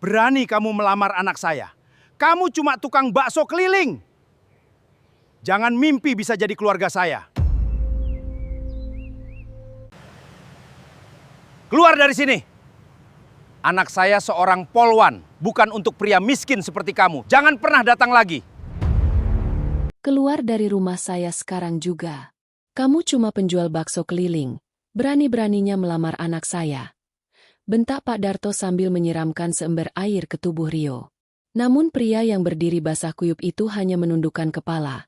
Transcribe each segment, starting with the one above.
Berani kamu melamar anak saya. Kamu cuma tukang bakso keliling. Jangan mimpi bisa jadi keluarga saya. Keluar dari sini. Anak saya seorang polwan, bukan untuk pria miskin seperti kamu. Jangan pernah datang lagi. Keluar dari rumah saya sekarang juga. Kamu cuma penjual bakso keliling. Berani-beraninya melamar anak saya. Bentak Pak Darto sambil menyiramkan seember air ke tubuh Rio. Namun pria yang berdiri basah kuyup itu hanya menundukkan kepala.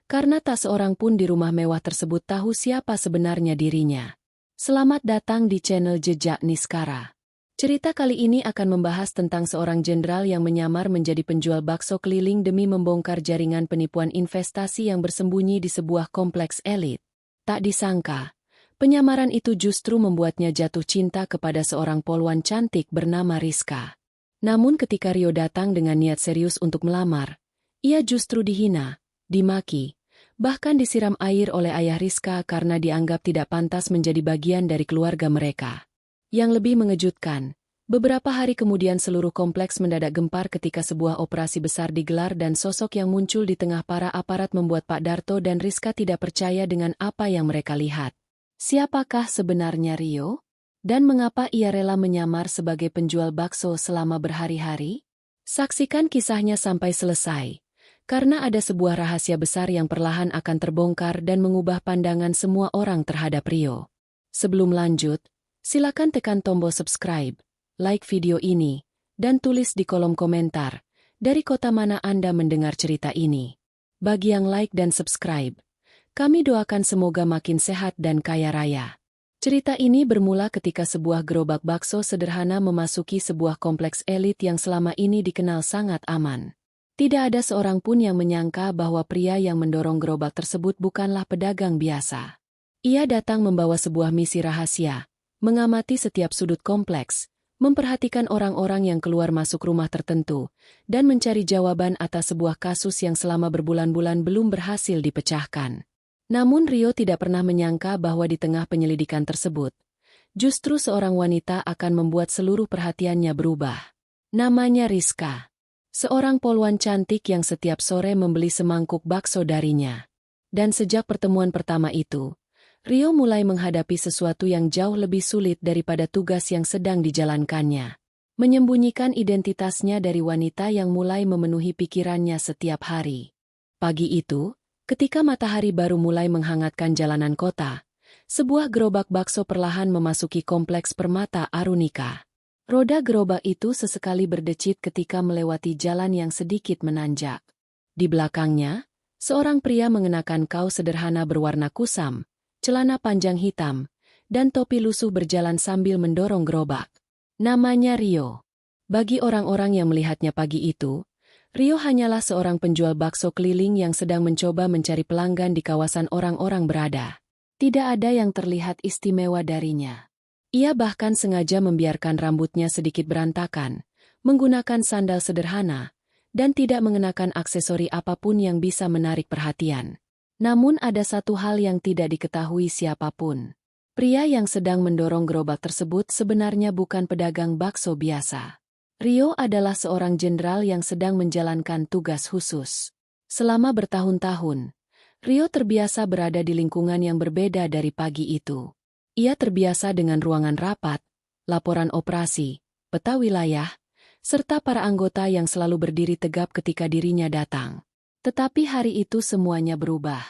Karena tak seorang pun di rumah mewah tersebut tahu siapa sebenarnya dirinya. Selamat datang di channel Jejak Niskara. Cerita kali ini akan membahas tentang seorang jenderal yang menyamar menjadi penjual bakso keliling demi membongkar jaringan penipuan investasi yang bersembunyi di sebuah kompleks elit. Tak disangka, penyamaran itu justru membuatnya jatuh cinta kepada seorang polwan cantik bernama Rizka. Namun ketika Rio datang dengan niat serius untuk melamar, ia justru dihina, dimaki, bahkan disiram air oleh ayah Rizka karena dianggap tidak pantas menjadi bagian dari keluarga mereka. Yang lebih mengejutkan, beberapa hari kemudian seluruh kompleks mendadak gempar ketika sebuah operasi besar digelar dan sosok yang muncul di tengah para aparat membuat Pak Darto dan Rizka tidak percaya dengan apa yang mereka lihat. Siapakah sebenarnya Rio? Dan mengapa ia rela menyamar sebagai penjual bakso selama berhari-hari? Saksikan kisahnya sampai selesai, karena ada sebuah rahasia besar yang perlahan akan terbongkar dan mengubah pandangan semua orang terhadap Rio. Sebelum lanjut, silakan tekan tombol subscribe, like video ini, dan tulis di kolom komentar, dari kota mana Anda mendengar cerita ini. Bagi yang like dan subscribe, kami doakan semoga makin sehat dan kaya raya. Cerita ini bermula ketika sebuah gerobak bakso sederhana memasuki sebuah kompleks elit yang selama ini dikenal sangat aman. Tidak ada seorang pun yang menyangka bahwa pria yang mendorong gerobak tersebut bukanlah pedagang biasa. Ia datang membawa sebuah misi rahasia, mengamati setiap sudut kompleks, memperhatikan orang-orang yang keluar masuk rumah tertentu, dan mencari jawaban atas sebuah kasus yang selama berbulan-bulan belum berhasil dipecahkan. Namun Rio tidak pernah menyangka bahwa di tengah penyelidikan tersebut, justru seorang wanita akan membuat seluruh perhatiannya berubah. Namanya Rizka. Seorang polwan cantik yang setiap sore membeli semangkuk bakso darinya. Dan sejak pertemuan pertama itu, Rio mulai menghadapi sesuatu yang jauh lebih sulit daripada tugas yang sedang dijalankannya. Menyembunyikan identitasnya dari wanita yang mulai memenuhi pikirannya setiap hari. Pagi itu, ketika matahari baru mulai menghangatkan jalanan kota, sebuah gerobak bakso perlahan memasuki kompleks Permata Arunika. Roda gerobak itu sesekali berdecit ketika melewati jalan yang sedikit menanjak. Di belakangnya, seorang pria mengenakan kaos sederhana berwarna kusam, celana panjang hitam, dan topi lusuh berjalan sambil mendorong gerobak. Namanya Rio. Bagi orang-orang yang melihatnya pagi itu, Rio hanyalah seorang penjual bakso keliling yang sedang mencoba mencari pelanggan di kawasan orang-orang berada. Tidak ada yang terlihat istimewa darinya. Ia bahkan sengaja membiarkan rambutnya sedikit berantakan, menggunakan sandal sederhana, dan tidak mengenakan aksesori apapun yang bisa menarik perhatian. Namun ada satu hal yang tidak diketahui siapapun. Pria yang sedang mendorong gerobak tersebut sebenarnya bukan pedagang bakso biasa. Rio adalah seorang jenderal yang sedang menjalankan tugas khusus. Selama bertahun-tahun, Rio terbiasa berada di lingkungan yang berbeda dari pagi itu. Ia terbiasa dengan ruangan rapat, laporan operasi, peta wilayah, serta para anggota yang selalu berdiri tegap ketika dirinya datang. Tetapi hari itu semuanya berubah.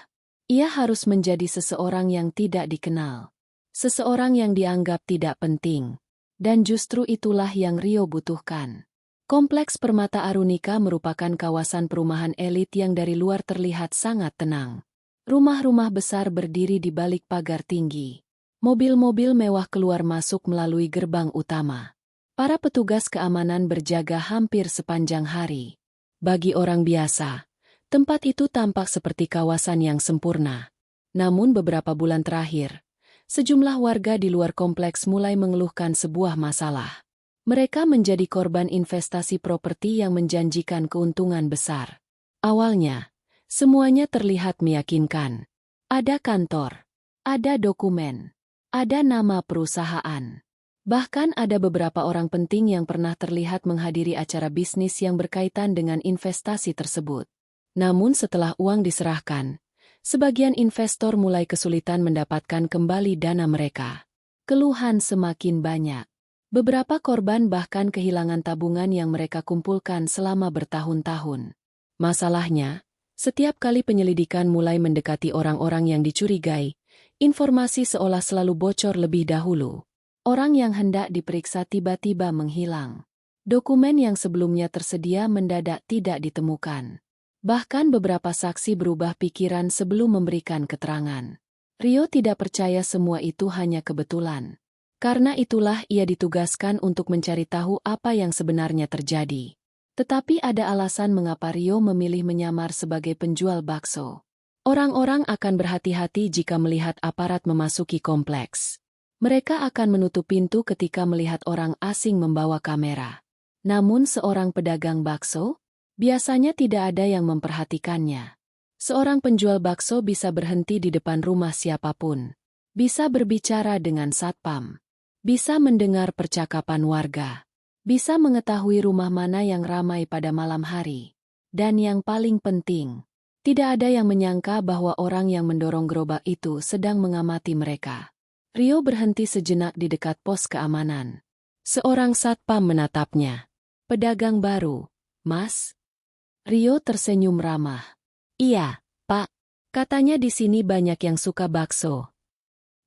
Ia harus menjadi seseorang yang tidak dikenal. Seseorang yang dianggap tidak penting. Dan justru itulah yang Rio butuhkan. Kompleks Permata Arunika merupakan kawasan perumahan elit yang dari luar terlihat sangat tenang. Rumah-rumah besar berdiri di balik pagar tinggi. Mobil-mobil mewah keluar masuk melalui gerbang utama. Para petugas keamanan berjaga hampir sepanjang hari. Bagi orang biasa, tempat itu tampak seperti kawasan yang sempurna. Namun beberapa bulan terakhir, sejumlah warga di luar kompleks mulai mengeluhkan sebuah masalah. Mereka menjadi korban investasi properti yang menjanjikan keuntungan besar. Awalnya, semuanya terlihat meyakinkan. Ada kantor, ada dokumen, ada nama perusahaan. Bahkan ada beberapa orang penting yang pernah terlihat menghadiri acara bisnis yang berkaitan dengan investasi tersebut. Namun setelah uang diserahkan, sebagian investor mulai kesulitan mendapatkan kembali dana mereka. Keluhan semakin banyak. Beberapa korban bahkan kehilangan tabungan yang mereka kumpulkan selama bertahun-tahun. Masalahnya, setiap kali penyelidikan mulai mendekati orang-orang yang dicurigai, informasi seolah selalu bocor lebih dahulu. Orang yang hendak diperiksa tiba-tiba menghilang. Dokumen yang sebelumnya tersedia mendadak tidak ditemukan. Bahkan beberapa saksi berubah pikiran sebelum memberikan keterangan. Rio tidak percaya semua itu hanya kebetulan. Karena itulah ia ditugaskan untuk mencari tahu apa yang sebenarnya terjadi. Tetapi ada alasan mengapa Rio memilih menyamar sebagai penjual bakso. Orang-orang akan berhati-hati jika melihat aparat memasuki kompleks. Mereka akan menutup pintu ketika melihat orang asing membawa kamera. Namun seorang pedagang bakso, biasanya tidak ada yang memperhatikannya. Seorang penjual bakso bisa berhenti di depan rumah siapapun. Bisa berbicara dengan satpam. Bisa mendengar percakapan warga. Bisa mengetahui rumah mana yang ramai pada malam hari. Dan yang paling penting, tidak ada yang menyangka bahwa orang yang mendorong gerobak itu sedang mengamati mereka. Rio berhenti sejenak di dekat pos keamanan. Seorang satpam menatapnya. Pedagang baru, Mas? Rio tersenyum ramah. Iya, Pak. Katanya di sini banyak yang suka bakso.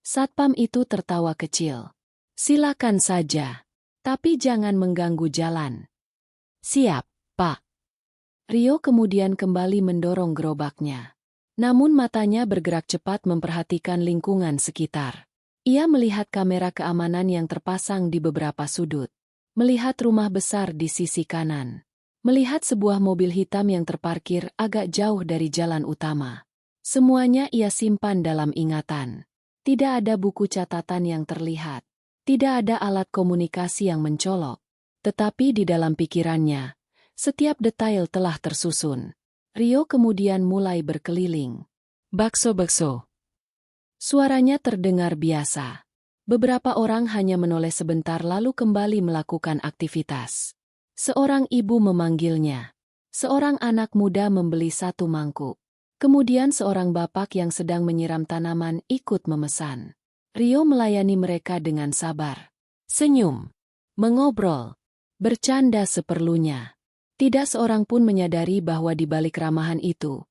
Satpam itu tertawa kecil. Silakan saja. Tapi jangan mengganggu jalan. Siap, Pak. Rio kemudian kembali mendorong gerobaknya. Namun matanya bergerak cepat memperhatikan lingkungan sekitar. Ia melihat kamera keamanan yang terpasang di beberapa sudut. Melihat rumah besar di sisi kanan. Melihat sebuah mobil hitam yang terparkir agak jauh dari jalan utama. Semuanya ia simpan dalam ingatan. Tidak ada buku catatan yang terlihat. Tidak ada alat komunikasi yang mencolok. Tetapi di dalam pikirannya, setiap detail telah tersusun. Rio kemudian mulai berkeliling. Bakso-bakso. Suaranya terdengar biasa. Beberapa orang hanya menoleh sebentar lalu kembali melakukan aktivitas. Seorang ibu memanggilnya. Seorang anak muda membeli satu mangkuk. Kemudian seorang bapak yang sedang menyiram tanaman ikut memesan. Rio melayani mereka dengan sabar. Senyum. Mengobrol. Bercanda seperlunya. Tidak seorang pun menyadari bahwa di balik ramahan itu,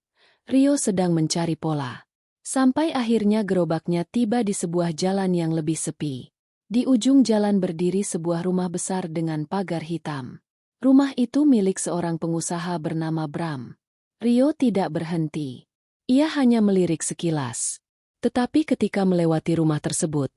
Rio sedang mencari pola. Sampai akhirnya gerobaknya tiba di sebuah jalan yang lebih sepi. Di ujung jalan berdiri sebuah rumah besar dengan pagar hitam. Rumah itu milik seorang pengusaha bernama Bram. Rio tidak berhenti. Ia hanya melirik sekilas. Tetapi ketika melewati rumah tersebut,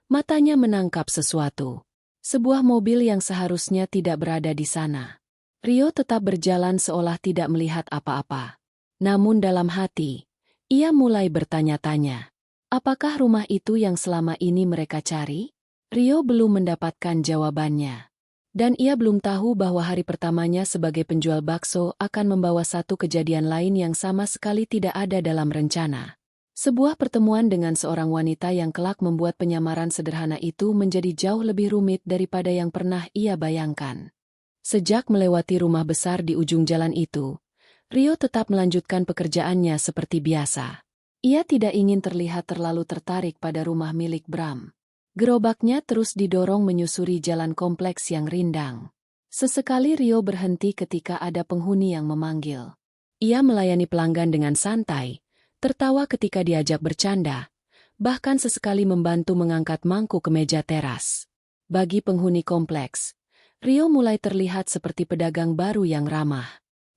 matanya menangkap sesuatu. Sebuah mobil yang seharusnya tidak berada di sana. Rio tetap berjalan seolah tidak melihat apa-apa. Namun dalam hati, ia mulai bertanya-tanya. Apakah rumah itu yang selama ini mereka cari? Rio belum mendapatkan jawabannya. Dan ia belum tahu bahwa hari pertamanya sebagai penjual bakso akan membawa satu kejadian lain yang sama sekali tidak ada dalam rencana. Sebuah pertemuan dengan seorang wanita yang kelak membuat penyamaran sederhana itu menjadi jauh lebih rumit daripada yang pernah ia bayangkan. Sejak melewati rumah besar di ujung jalan itu, Rio tetap melanjutkan pekerjaannya seperti biasa. Ia tidak ingin terlihat terlalu tertarik pada rumah milik Bram. Gerobaknya terus didorong menyusuri jalan kompleks yang rindang. Sesekali Rio berhenti ketika ada penghuni yang memanggil. Ia melayani pelanggan dengan santai, tertawa ketika diajak bercanda, bahkan sesekali membantu mengangkat mangkuk ke meja teras. Bagi penghuni kompleks, Rio mulai terlihat seperti pedagang baru yang ramah.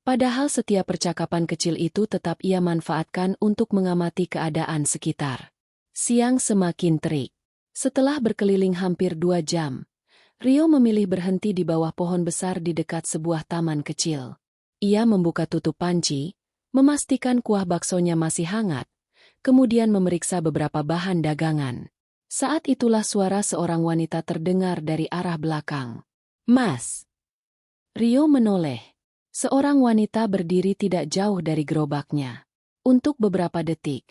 Padahal setiap percakapan kecil itu tetap ia manfaatkan untuk mengamati keadaan sekitar. Siang semakin terik. Setelah berkeliling hampir 2 jam, Rio memilih berhenti di bawah pohon besar di dekat sebuah taman kecil. Ia membuka tutup panci, memastikan kuah baksonya masih hangat, kemudian memeriksa beberapa bahan dagangan. Saat itulah suara seorang wanita terdengar dari arah belakang. Mas. Rio menoleh. Seorang wanita berdiri tidak jauh dari gerobaknya. Untuk beberapa detik,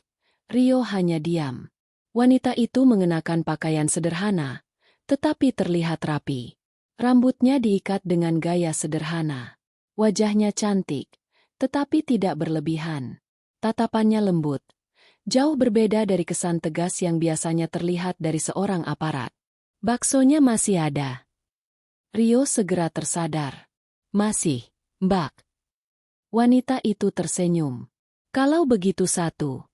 Rio hanya diam. Wanita itu mengenakan pakaian sederhana, tetapi terlihat rapi. Rambutnya diikat dengan gaya sederhana. Wajahnya cantik, tetapi tidak berlebihan. Tatapannya lembut, jauh berbeda dari kesan tegas yang biasanya terlihat dari seorang aparat. Baksonya masih ada. Rio segera tersadar. Masih, Mbak. Wanita itu tersenyum. Kalau begitu satu.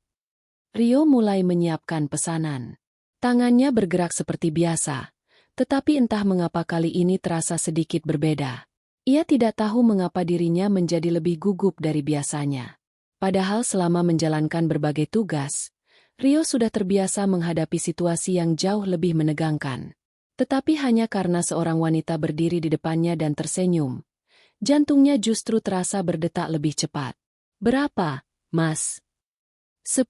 Rio mulai menyiapkan pesanan. Tangannya bergerak seperti biasa, tetapi entah mengapa kali ini terasa sedikit berbeda. Ia tidak tahu mengapa dirinya menjadi lebih gugup dari biasanya. Padahal selama menjalankan berbagai tugas, Rio sudah terbiasa menghadapi situasi yang jauh lebih menegangkan. Tetapi hanya karena seorang wanita berdiri di depannya dan tersenyum, jantungnya justru terasa berdetak lebih cepat. Berapa, Mas? 10.000.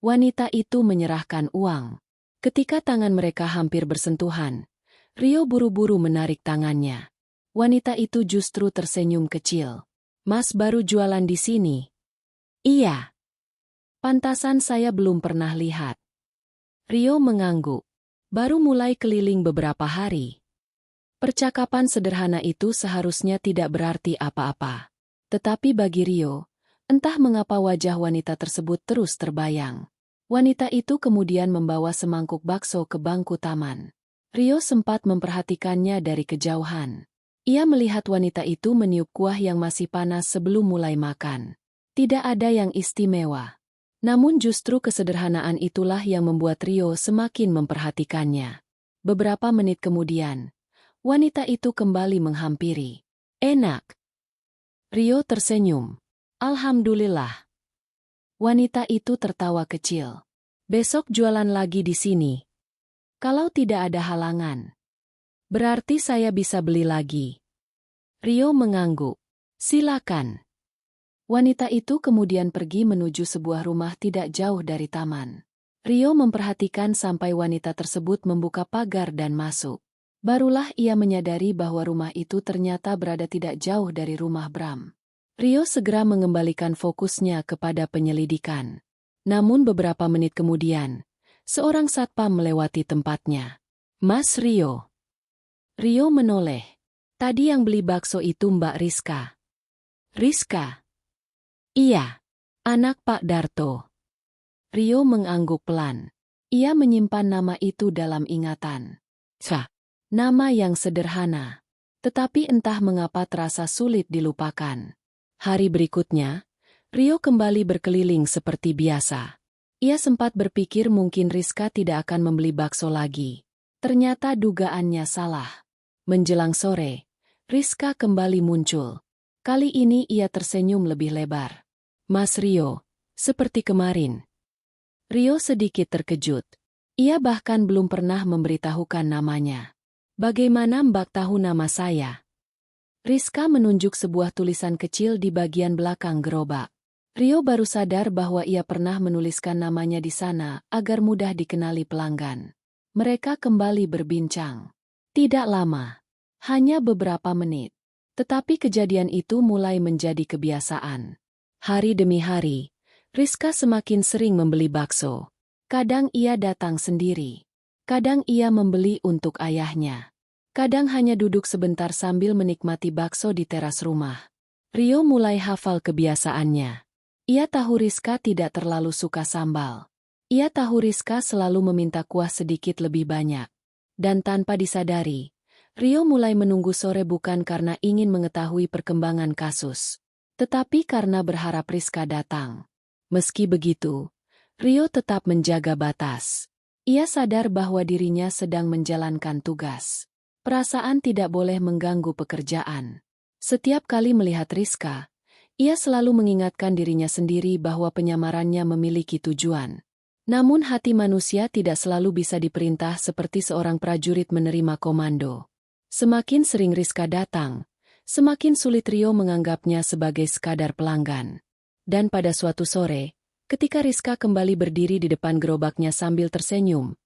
Wanita itu menyerahkan uang. Ketika tangan mereka hampir bersentuhan, Rio buru-buru menarik tangannya. Wanita itu justru tersenyum kecil. Mas baru jualan di sini? Iya. Pantasan saya belum pernah lihat. Rio mengangguk. Baru mulai keliling beberapa hari. Percakapan sederhana itu seharusnya tidak berarti apa-apa. Tetapi bagi Rio, entah mengapa wajah wanita tersebut terus terbayang. Wanita itu kemudian membawa semangkuk bakso ke bangku taman. Rio sempat memperhatikannya dari kejauhan. Ia melihat wanita itu meniup kuah yang masih panas sebelum mulai makan. Tidak ada yang istimewa. Namun justru kesederhanaan itulah yang membuat Rio semakin memperhatikannya. Beberapa menit kemudian, wanita itu kembali menghampiri. Enak. Rio tersenyum. Alhamdulillah. Wanita itu tertawa kecil. Besok jualan lagi di sini. Kalau tidak ada halangan, berarti saya bisa beli lagi. Rio mengangguk. Silakan. Wanita itu kemudian pergi menuju sebuah rumah tidak jauh dari taman. Rio memperhatikan sampai wanita tersebut membuka pagar dan masuk. Barulah ia menyadari bahwa rumah itu ternyata berada tidak jauh dari rumah Bram. Rio segera mengembalikan fokusnya kepada penyelidikan. Namun beberapa menit kemudian, seorang satpam melewati tempatnya. Mas Rio. Rio menoleh. Tadi yang beli bakso itu Mbak Rizka. Rizka? Iya. Anak Pak Darto. Rio mengangguk pelan. Ia menyimpan nama itu dalam ingatan. Nama yang sederhana. Tetapi entah mengapa terasa sulit dilupakan. Hari berikutnya, Rio kembali berkeliling seperti biasa. Ia sempat berpikir mungkin Rizka tidak akan membeli bakso lagi. Ternyata dugaannya salah. Menjelang sore, Rizka kembali muncul. Kali ini ia tersenyum lebih lebar. Mas Rio, seperti kemarin. Rio sedikit terkejut. Ia bahkan belum pernah memberitahukan namanya. Bagaimana Mbak tahu nama saya? Rizka menunjuk sebuah tulisan kecil di bagian belakang gerobak. Rio baru sadar bahwa ia pernah menuliskan namanya di sana agar mudah dikenali pelanggan. Mereka kembali berbincang. Tidak lama, hanya beberapa menit. Tetapi kejadian itu mulai menjadi kebiasaan. Hari demi hari, Rizka semakin sering membeli bakso. Kadang ia datang sendiri. Kadang ia membeli untuk ayahnya. Kadang hanya duduk sebentar sambil menikmati bakso di teras rumah. Rio mulai hafal kebiasaannya. Ia tahu Rizka tidak terlalu suka sambal. Ia tahu Rizka selalu meminta kuah sedikit lebih banyak. Dan tanpa disadari, Rio mulai menunggu sore bukan karena ingin mengetahui perkembangan kasus, tetapi karena berharap Rizka datang. Meski begitu, Rio tetap menjaga batas. Ia sadar bahwa dirinya sedang menjalankan tugas. Perasaan tidak boleh mengganggu pekerjaan. Setiap kali melihat Rizka, ia selalu mengingatkan dirinya sendiri bahwa penyamarannya memiliki tujuan. Namun hati manusia tidak selalu bisa diperintah seperti seorang prajurit menerima komando. Semakin sering Rizka datang, semakin sulit Rio menganggapnya sebagai sekadar pelanggan. Dan pada suatu sore, ketika Rizka kembali berdiri di depan gerobaknya sambil tersenyum,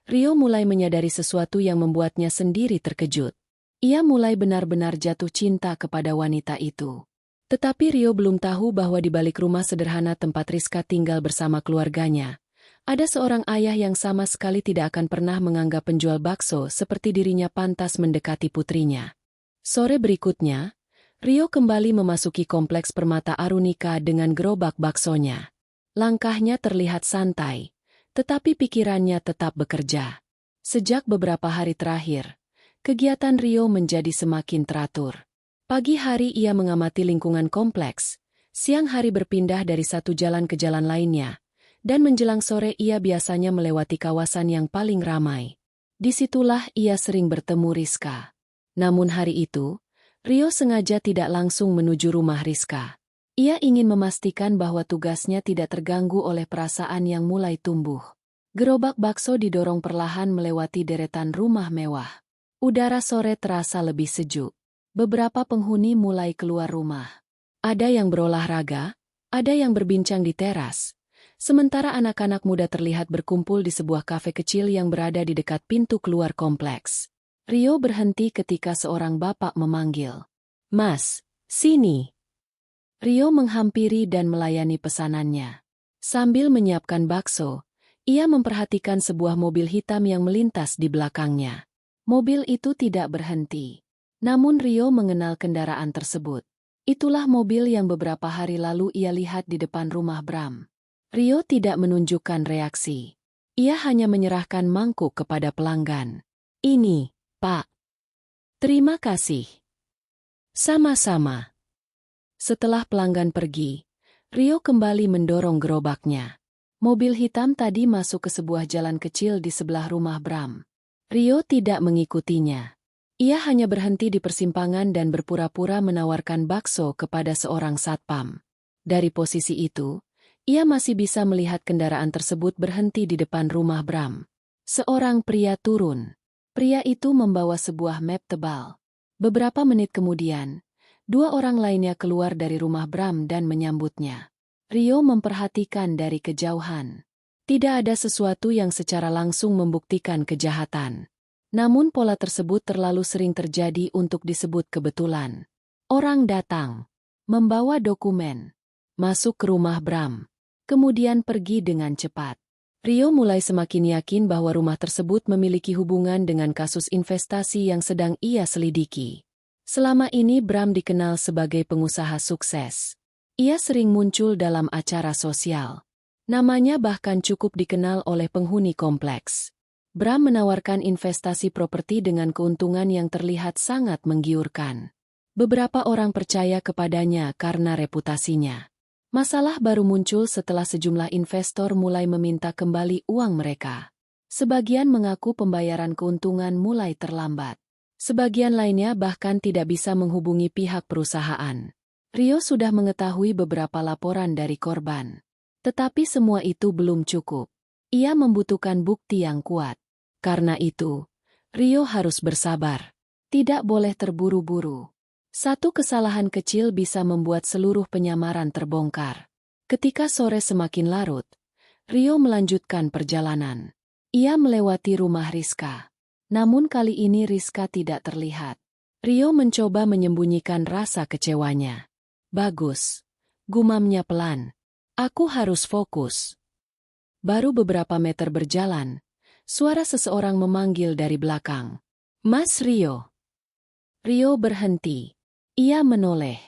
Rio mulai menyadari sesuatu yang membuatnya sendiri terkejut. Ia mulai benar-benar jatuh cinta kepada wanita itu. Tetapi Rio belum tahu bahwa di balik rumah sederhana tempat Rizka tinggal bersama keluarganya, Ada seorang ayah yang sama sekali tidak akan pernah menganggap penjual bakso seperti dirinya pantas mendekati putrinya. Sore berikutnya, Rio kembali memasuki kompleks Permata Arunika dengan gerobak baksonya. Langkahnya terlihat santai, tetapi pikirannya tetap bekerja. Sejak beberapa hari terakhir, kegiatan Rio menjadi semakin teratur. Pagi hari ia mengamati lingkungan kompleks, siang hari berpindah dari satu jalan ke jalan lainnya, dan menjelang sore ia biasanya melewati kawasan yang paling ramai. Disitulah ia sering bertemu Rizka. Namun hari itu, Rio sengaja tidak langsung menuju rumah Rizka. Ia ingin memastikan bahwa tugasnya tidak terganggu oleh perasaan yang mulai tumbuh. Gerobak bakso didorong perlahan melewati deretan rumah mewah. Udara sore terasa lebih sejuk. Beberapa penghuni mulai keluar rumah. Ada yang berolahraga, ada yang berbincang di teras. Sementara anak-anak muda terlihat berkumpul di sebuah kafe kecil yang berada di dekat pintu keluar kompleks. Rio berhenti ketika seorang bapak memanggil. "Mas, sini." Rio menghampiri dan melayani pesanannya. Sambil menyiapkan bakso, ia memperhatikan sebuah mobil hitam yang melintas di belakangnya. Mobil itu tidak berhenti. Namun Rio mengenal kendaraan tersebut. Itulah mobil yang beberapa hari lalu ia lihat di depan rumah Bram. Rio tidak menunjukkan reaksi. Ia hanya menyerahkan mangkuk kepada pelanggan. "Ini, Pak." "Terima kasih." "Sama-sama." Setelah pelanggan pergi, Rio kembali mendorong gerobaknya. Mobil hitam tadi masuk ke sebuah jalan kecil di sebelah rumah Bram. Rio tidak mengikutinya. Ia hanya berhenti di persimpangan dan berpura-pura menawarkan bakso kepada seorang satpam. Dari posisi itu, ia masih bisa melihat kendaraan tersebut berhenti di depan rumah Bram. Seorang pria turun. Pria itu membawa sebuah map tebal. Beberapa menit kemudian, dua orang lainnya keluar dari rumah Bram dan menyambutnya. Rio memperhatikan dari kejauhan. Tidak ada sesuatu yang secara langsung membuktikan kejahatan. Namun pola tersebut terlalu sering terjadi untuk disebut kebetulan. Orang datang, membawa dokumen, masuk ke rumah Bram, kemudian pergi dengan cepat. Rio mulai semakin yakin bahwa rumah tersebut memiliki hubungan dengan kasus investasi yang sedang ia selidiki. Selama ini Bram dikenal sebagai pengusaha sukses. Ia sering muncul dalam acara sosial. Namanya bahkan cukup dikenal oleh penghuni kompleks. Bram menawarkan investasi properti dengan keuntungan yang terlihat sangat menggiurkan. Beberapa orang percaya kepadanya karena reputasinya. Masalah baru muncul setelah sejumlah investor mulai meminta kembali uang mereka. Sebagian mengaku pembayaran keuntungan mulai terlambat. Sebagian lainnya bahkan tidak bisa menghubungi pihak perusahaan. Rio sudah mengetahui beberapa laporan dari korban. Tetapi semua itu belum cukup. Ia membutuhkan bukti yang kuat. Karena itu, Rio harus bersabar. Tidak boleh terburu-buru. Satu kesalahan kecil bisa membuat seluruh penyamaran terbongkar. Ketika sore semakin larut, Rio melanjutkan perjalanan. Ia melewati rumah Rizka. Namun kali ini Rizka tidak terlihat. Rio mencoba menyembunyikan rasa kecewanya. "Bagus," gumamnya pelan. "Aku harus fokus." Baru beberapa meter berjalan, suara seseorang memanggil dari belakang. "Mas Rio." Rio berhenti. Ia menoleh.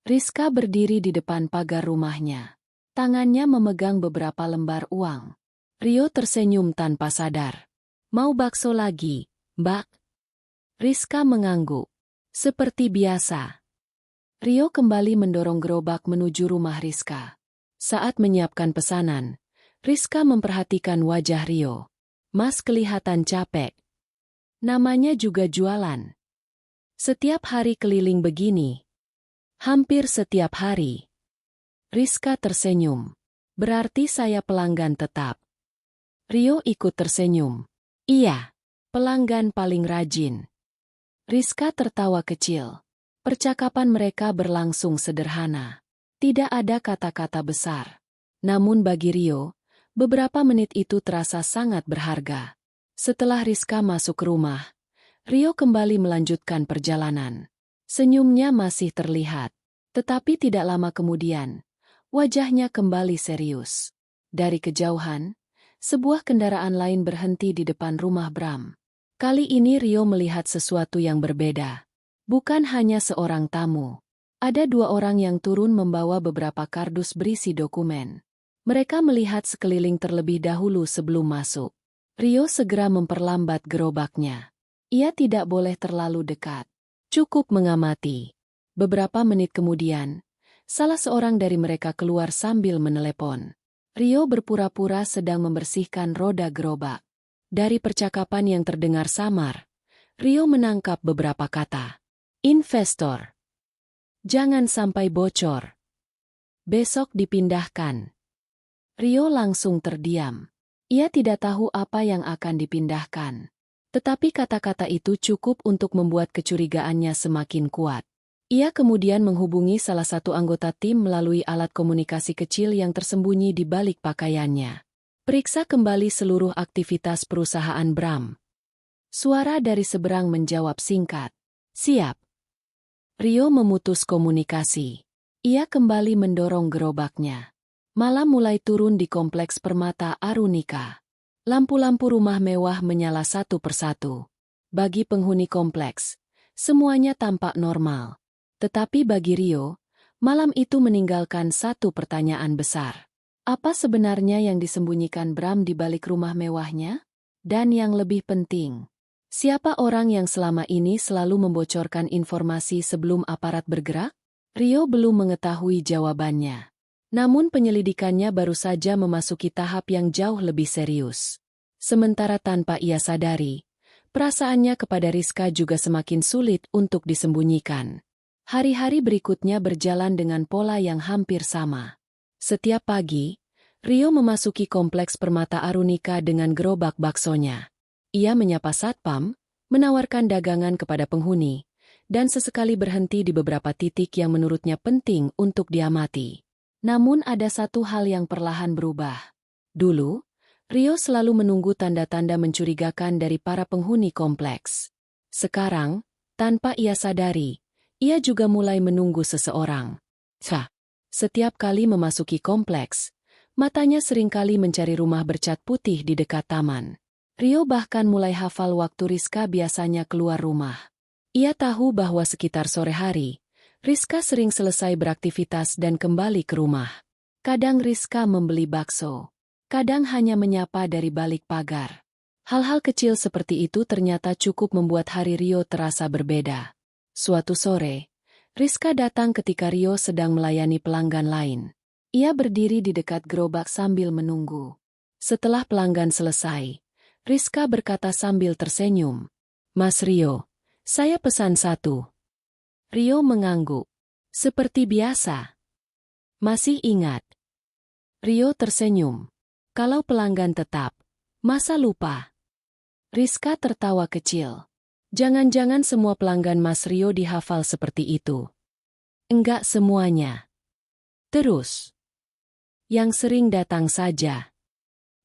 Rizka berdiri di depan pagar rumahnya. Tangannya memegang beberapa lembar uang. Rio tersenyum tanpa sadar. "Mau bakso lagi, Mbak?" Rizka mengangguk. Seperti biasa. Rio kembali mendorong gerobak menuju rumah Rizka. Saat menyiapkan pesanan, Rizka memperhatikan wajah Rio. "Mas kelihatan capek." Namanya juga jualan. "Setiap hari keliling begini." "Hampir setiap hari." Rizka tersenyum. "Berarti saya pelanggan tetap." Rio ikut tersenyum. "Iya, pelanggan paling rajin." Rizka tertawa kecil. Percakapan mereka berlangsung sederhana. Tidak ada kata-kata besar. Namun bagi Rio, beberapa menit itu terasa sangat berharga. Setelah Rizka masuk ke rumah, Rio kembali melanjutkan perjalanan. Senyumnya masih terlihat. Tetapi tidak lama kemudian, wajahnya kembali serius. Dari kejauhan, Sebuah kendaraan lain berhenti di depan rumah Bram. Kali ini Rio melihat sesuatu yang berbeda. Bukan hanya seorang tamu. Ada dua orang yang turun membawa beberapa kardus berisi dokumen. Mereka melihat sekeliling terlebih dahulu sebelum masuk. Rio segera memperlambat gerobaknya. Ia tidak boleh terlalu dekat. Cukup mengamati. Beberapa menit kemudian, salah seorang dari mereka keluar sambil menelepon. Rio berpura-pura sedang membersihkan roda gerobak. Dari percakapan yang terdengar samar, Rio menangkap beberapa kata. Investor. Jangan sampai bocor. Besok dipindahkan. Rio langsung terdiam. Ia tidak tahu apa yang akan dipindahkan. Tetapi kata-kata itu cukup untuk membuat kecurigaannya semakin kuat. Ia kemudian menghubungi salah satu anggota tim melalui alat komunikasi kecil yang tersembunyi di balik pakaiannya. Periksa kembali seluruh aktivitas perusahaan Bram. Suara dari seberang menjawab singkat. Siap. Rio memutus komunikasi. Ia kembali mendorong gerobaknya. Malam mulai turun di kompleks Permata Arunika. Lampu-lampu rumah mewah menyala satu persatu. Bagi penghuni kompleks, semuanya tampak normal. Tetapi bagi Rio, malam itu meninggalkan satu pertanyaan besar. Apa sebenarnya yang disembunyikan Bram di balik rumah mewahnya? Dan yang lebih penting, siapa orang yang selama ini selalu membocorkan informasi sebelum aparat bergerak? Rio belum mengetahui jawabannya. Namun penyelidikannya baru saja memasuki tahap yang jauh lebih serius. Sementara tanpa ia sadari, perasaannya kepada Rizka juga semakin sulit untuk disembunyikan. Hari-hari berikutnya berjalan dengan pola yang hampir sama. Setiap pagi, Rio memasuki kompleks Permata Arunika dengan gerobak baksonya. Ia menyapa satpam, menawarkan dagangan kepada penghuni, dan sesekali berhenti di beberapa titik yang menurutnya penting untuk diamati. Namun ada satu hal yang perlahan berubah. Dulu, Rio selalu menunggu tanda-tanda mencurigakan dari para penghuni kompleks. Sekarang, tanpa ia sadari, ia juga mulai menunggu seseorang. Setiap kali memasuki kompleks, matanya seringkali mencari rumah bercat putih di dekat taman. Rio bahkan mulai hafal waktu Rizka biasanya keluar rumah. Ia tahu bahwa sekitar sore hari, Rizka sering selesai beraktivitas dan kembali ke rumah. Kadang Rizka membeli bakso, kadang hanya menyapa dari balik pagar. Hal-hal kecil seperti itu ternyata cukup membuat hari Rio terasa berbeda. Suatu sore, Rizka datang ketika Rio sedang melayani pelanggan lain. Ia berdiri di dekat gerobak sambil menunggu. Setelah pelanggan selesai, Rizka berkata sambil tersenyum, "Mas Rio, saya pesan satu." Rio mengangguk. "Seperti biasa." "Masih ingat?" Rio tersenyum. "Kalau pelanggan tetap, masa lupa?" Rizka tertawa kecil. "Jangan-jangan semua pelanggan Mas Rio dihafal seperti itu." "Enggak semuanya." "Terus?" "Yang sering datang saja."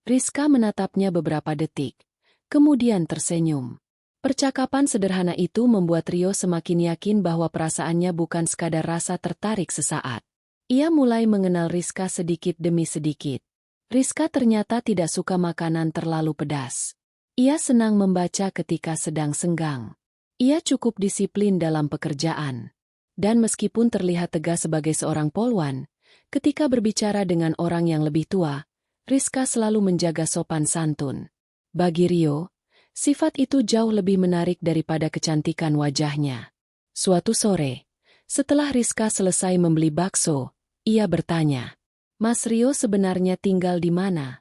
Rizka menatapnya beberapa detik, kemudian tersenyum. Percakapan sederhana itu membuat Rio semakin yakin bahwa perasaannya bukan sekadar rasa tertarik sesaat. Ia mulai mengenal Rizka sedikit demi sedikit. Rizka ternyata tidak suka makanan terlalu pedas. Ia senang membaca ketika sedang senggang. Ia cukup disiplin dalam pekerjaan. Dan meskipun terlihat tegas sebagai seorang polwan, ketika berbicara dengan orang yang lebih tua, Rizka selalu menjaga sopan santun. Bagi Rio, sifat itu jauh lebih menarik daripada kecantikan wajahnya. Suatu sore, setelah Rizka selesai membeli bakso, ia bertanya, "Mas Rio sebenarnya tinggal di mana?"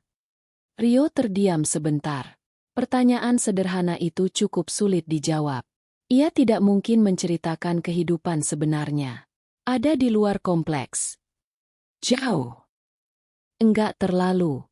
Rio terdiam sebentar. Pertanyaan sederhana itu cukup sulit dijawab. Ia tidak mungkin menceritakan kehidupan sebenarnya. Ada di luar kompleks. Jauh. Enggak terlalu.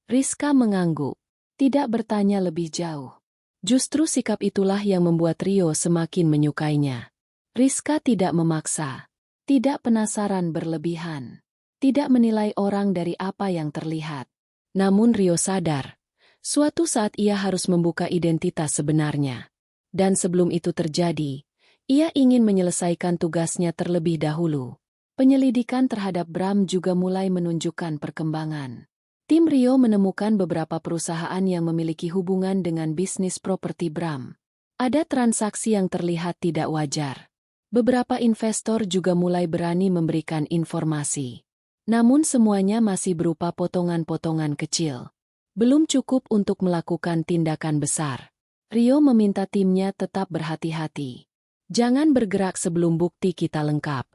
Rizka mengangguk. Tidak bertanya lebih jauh. Justru sikap itulah yang membuat Rio semakin menyukainya. Rizka tidak memaksa. Tidak penasaran berlebihan. Tidak menilai orang dari apa yang terlihat. Namun Rio sadar, suatu saat ia harus membuka identitas sebenarnya. Dan sebelum itu terjadi, ia ingin menyelesaikan tugasnya terlebih dahulu. Penyelidikan terhadap Bram juga mulai menunjukkan perkembangan. Tim Rio menemukan beberapa perusahaan yang memiliki hubungan dengan bisnis properti Bram. Ada transaksi yang terlihat tidak wajar. Beberapa investor juga mulai berani memberikan informasi. Namun semuanya masih berupa potongan-potongan kecil. Belum cukup untuk melakukan tindakan besar. Rio meminta timnya tetap berhati-hati. Jangan bergerak sebelum bukti kita lengkap.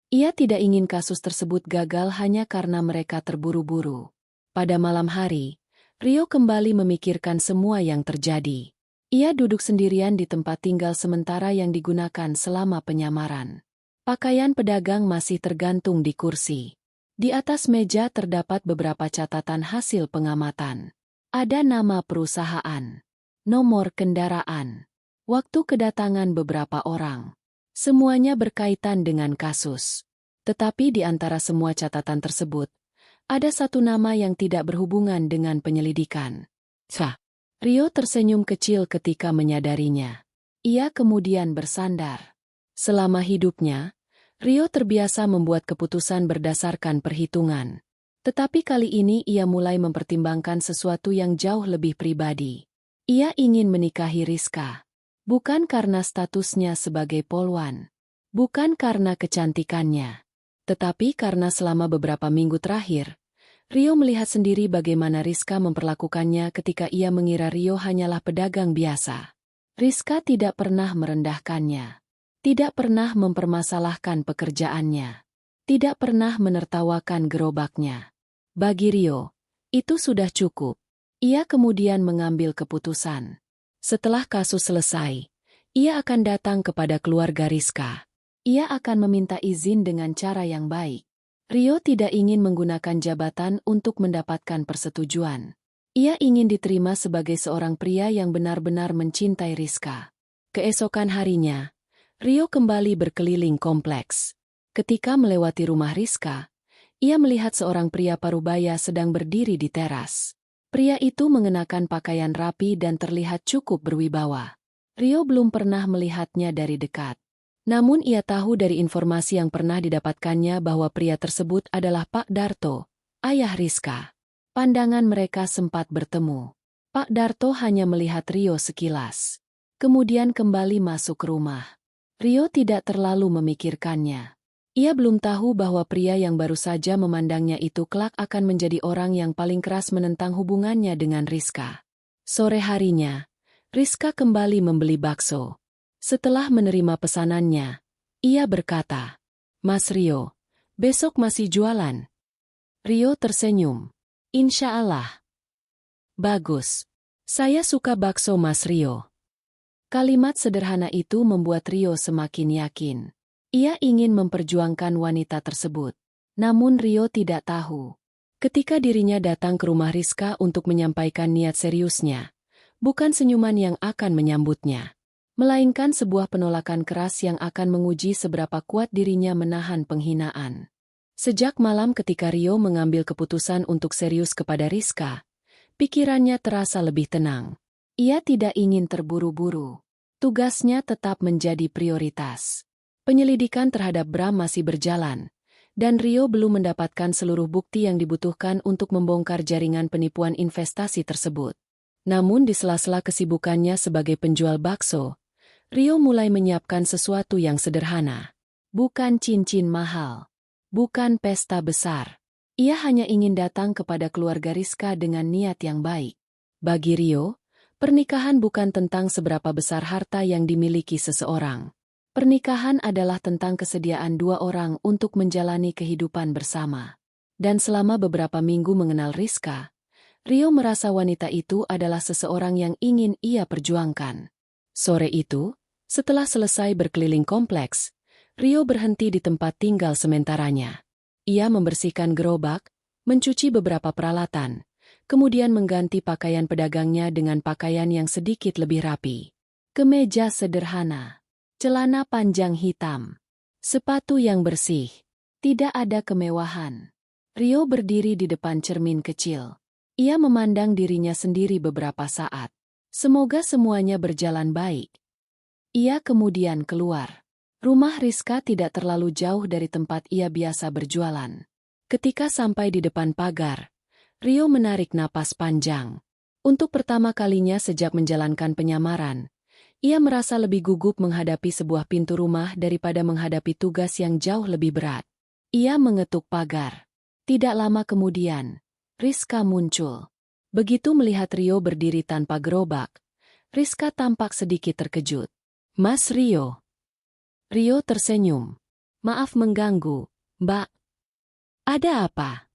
Ia tidak ingin kasus tersebut gagal hanya karena mereka terburu-buru. Pada malam hari, Rio kembali memikirkan semua yang terjadi. Ia duduk sendirian di tempat tinggal sementara yang digunakan selama penyamaran. Pakaian pedagang masih tergantung di kursi. Di atas meja terdapat beberapa catatan hasil pengamatan. Ada nama perusahaan, nomor kendaraan, waktu kedatangan beberapa orang. Semuanya berkaitan dengan kasus. Tetapi di antara semua catatan tersebut, ada satu nama yang tidak berhubungan dengan penyelidikan. Rio tersenyum kecil ketika menyadarinya. Ia kemudian bersandar. Selama hidupnya, Rio terbiasa membuat keputusan berdasarkan perhitungan. Tetapi kali ini ia mulai mempertimbangkan sesuatu yang jauh lebih pribadi. Ia ingin menikahi Rizka. Bukan karena statusnya sebagai polwan. Bukan karena kecantikannya. Tetapi karena selama beberapa minggu terakhir, Rio melihat sendiri bagaimana Rizka memperlakukannya ketika ia mengira Rio hanyalah pedagang biasa. Rizka tidak pernah merendahkannya. Tidak pernah mempermasalahkan pekerjaannya. Tidak pernah menertawakan gerobaknya. Bagi Rio, itu sudah cukup. Ia kemudian mengambil keputusan. Setelah kasus selesai, ia akan datang kepada keluarga Rizka. Ia akan meminta izin dengan cara yang baik. Rio tidak ingin menggunakan jabatan untuk mendapatkan persetujuan. Ia ingin diterima sebagai seorang pria yang benar-benar mencintai Rizka. Keesokan harinya, Rio kembali berkeliling kompleks. Ketika melewati rumah Rizka, ia melihat seorang pria parubaya sedang berdiri di teras. Pria itu mengenakan pakaian rapi dan terlihat cukup berwibawa. Rio belum pernah melihatnya dari dekat. Namun ia tahu dari informasi yang pernah didapatkannya bahwa pria tersebut adalah Pak Darto, ayah Rizka. Pandangan mereka sempat bertemu. Pak Darto hanya melihat Rio sekilas. Kemudian kembali masuk ke rumah. Rio tidak terlalu memikirkannya. Ia belum tahu bahwa pria yang baru saja memandangnya itu kelak akan menjadi orang yang paling keras menentang hubungannya dengan Rizka. Sore harinya, Rizka kembali membeli bakso. Setelah menerima pesanannya, ia berkata, "Mas Rio, besok masih jualan?" Rio tersenyum. "Insya Allah." "Bagus. Saya suka bakso Mas Rio." Kalimat sederhana itu membuat Rio semakin yakin. Ia ingin memperjuangkan wanita tersebut. Namun Rio tidak tahu. Ketika dirinya datang ke rumah Rizka untuk menyampaikan niat seriusnya, bukan senyuman yang akan menyambutnya, melainkan sebuah penolakan keras yang akan menguji seberapa kuat dirinya menahan penghinaan. Sejak malam ketika Rio mengambil keputusan untuk serius kepada Rizka, pikirannya terasa lebih tenang. Ia tidak ingin terburu-buru. Tugasnya tetap menjadi prioritas. Penyelidikan terhadap Bram masih berjalan, dan Rio belum mendapatkan seluruh bukti yang dibutuhkan untuk membongkar jaringan penipuan investasi tersebut. Namun di sela-sela kesibukannya sebagai penjual bakso, Rio mulai menyiapkan sesuatu yang sederhana. Bukan cincin mahal. Bukan pesta besar. Ia hanya ingin datang kepada keluarga Rizka dengan niat yang baik. Bagi Rio, pernikahan bukan tentang seberapa besar harta yang dimiliki seseorang. Pernikahan adalah tentang kesediaan dua orang untuk menjalani kehidupan bersama. Dan selama beberapa minggu mengenal Rizka, Rio merasa wanita itu adalah seseorang yang ingin ia perjuangkan. Sore itu, setelah selesai berkeliling kompleks, Rio berhenti di tempat tinggal sementaranya. Ia membersihkan gerobak, mencuci beberapa peralatan, kemudian mengganti pakaian pedagangnya dengan pakaian yang sedikit lebih rapi. Kemeja sederhana, celana panjang hitam, sepatu yang bersih. Tidak ada kemewahan. Rio berdiri di depan cermin kecil. Ia memandang dirinya sendiri beberapa saat. Semoga semuanya berjalan baik. Ia kemudian keluar. Rumah Rizka tidak terlalu jauh dari tempat ia biasa berjualan. Ketika sampai di depan pagar, Rio menarik napas panjang. Untuk pertama kalinya sejak menjalankan penyamaran, ia merasa lebih gugup menghadapi sebuah pintu rumah daripada menghadapi tugas yang jauh lebih berat. Ia mengetuk pagar. Tidak lama kemudian, Rizka muncul. Begitu melihat Rio berdiri tanpa gerobak, Rizka tampak sedikit terkejut. "Mas Rio." Rio tersenyum. "Maaf mengganggu, Mbak." "Ada apa?"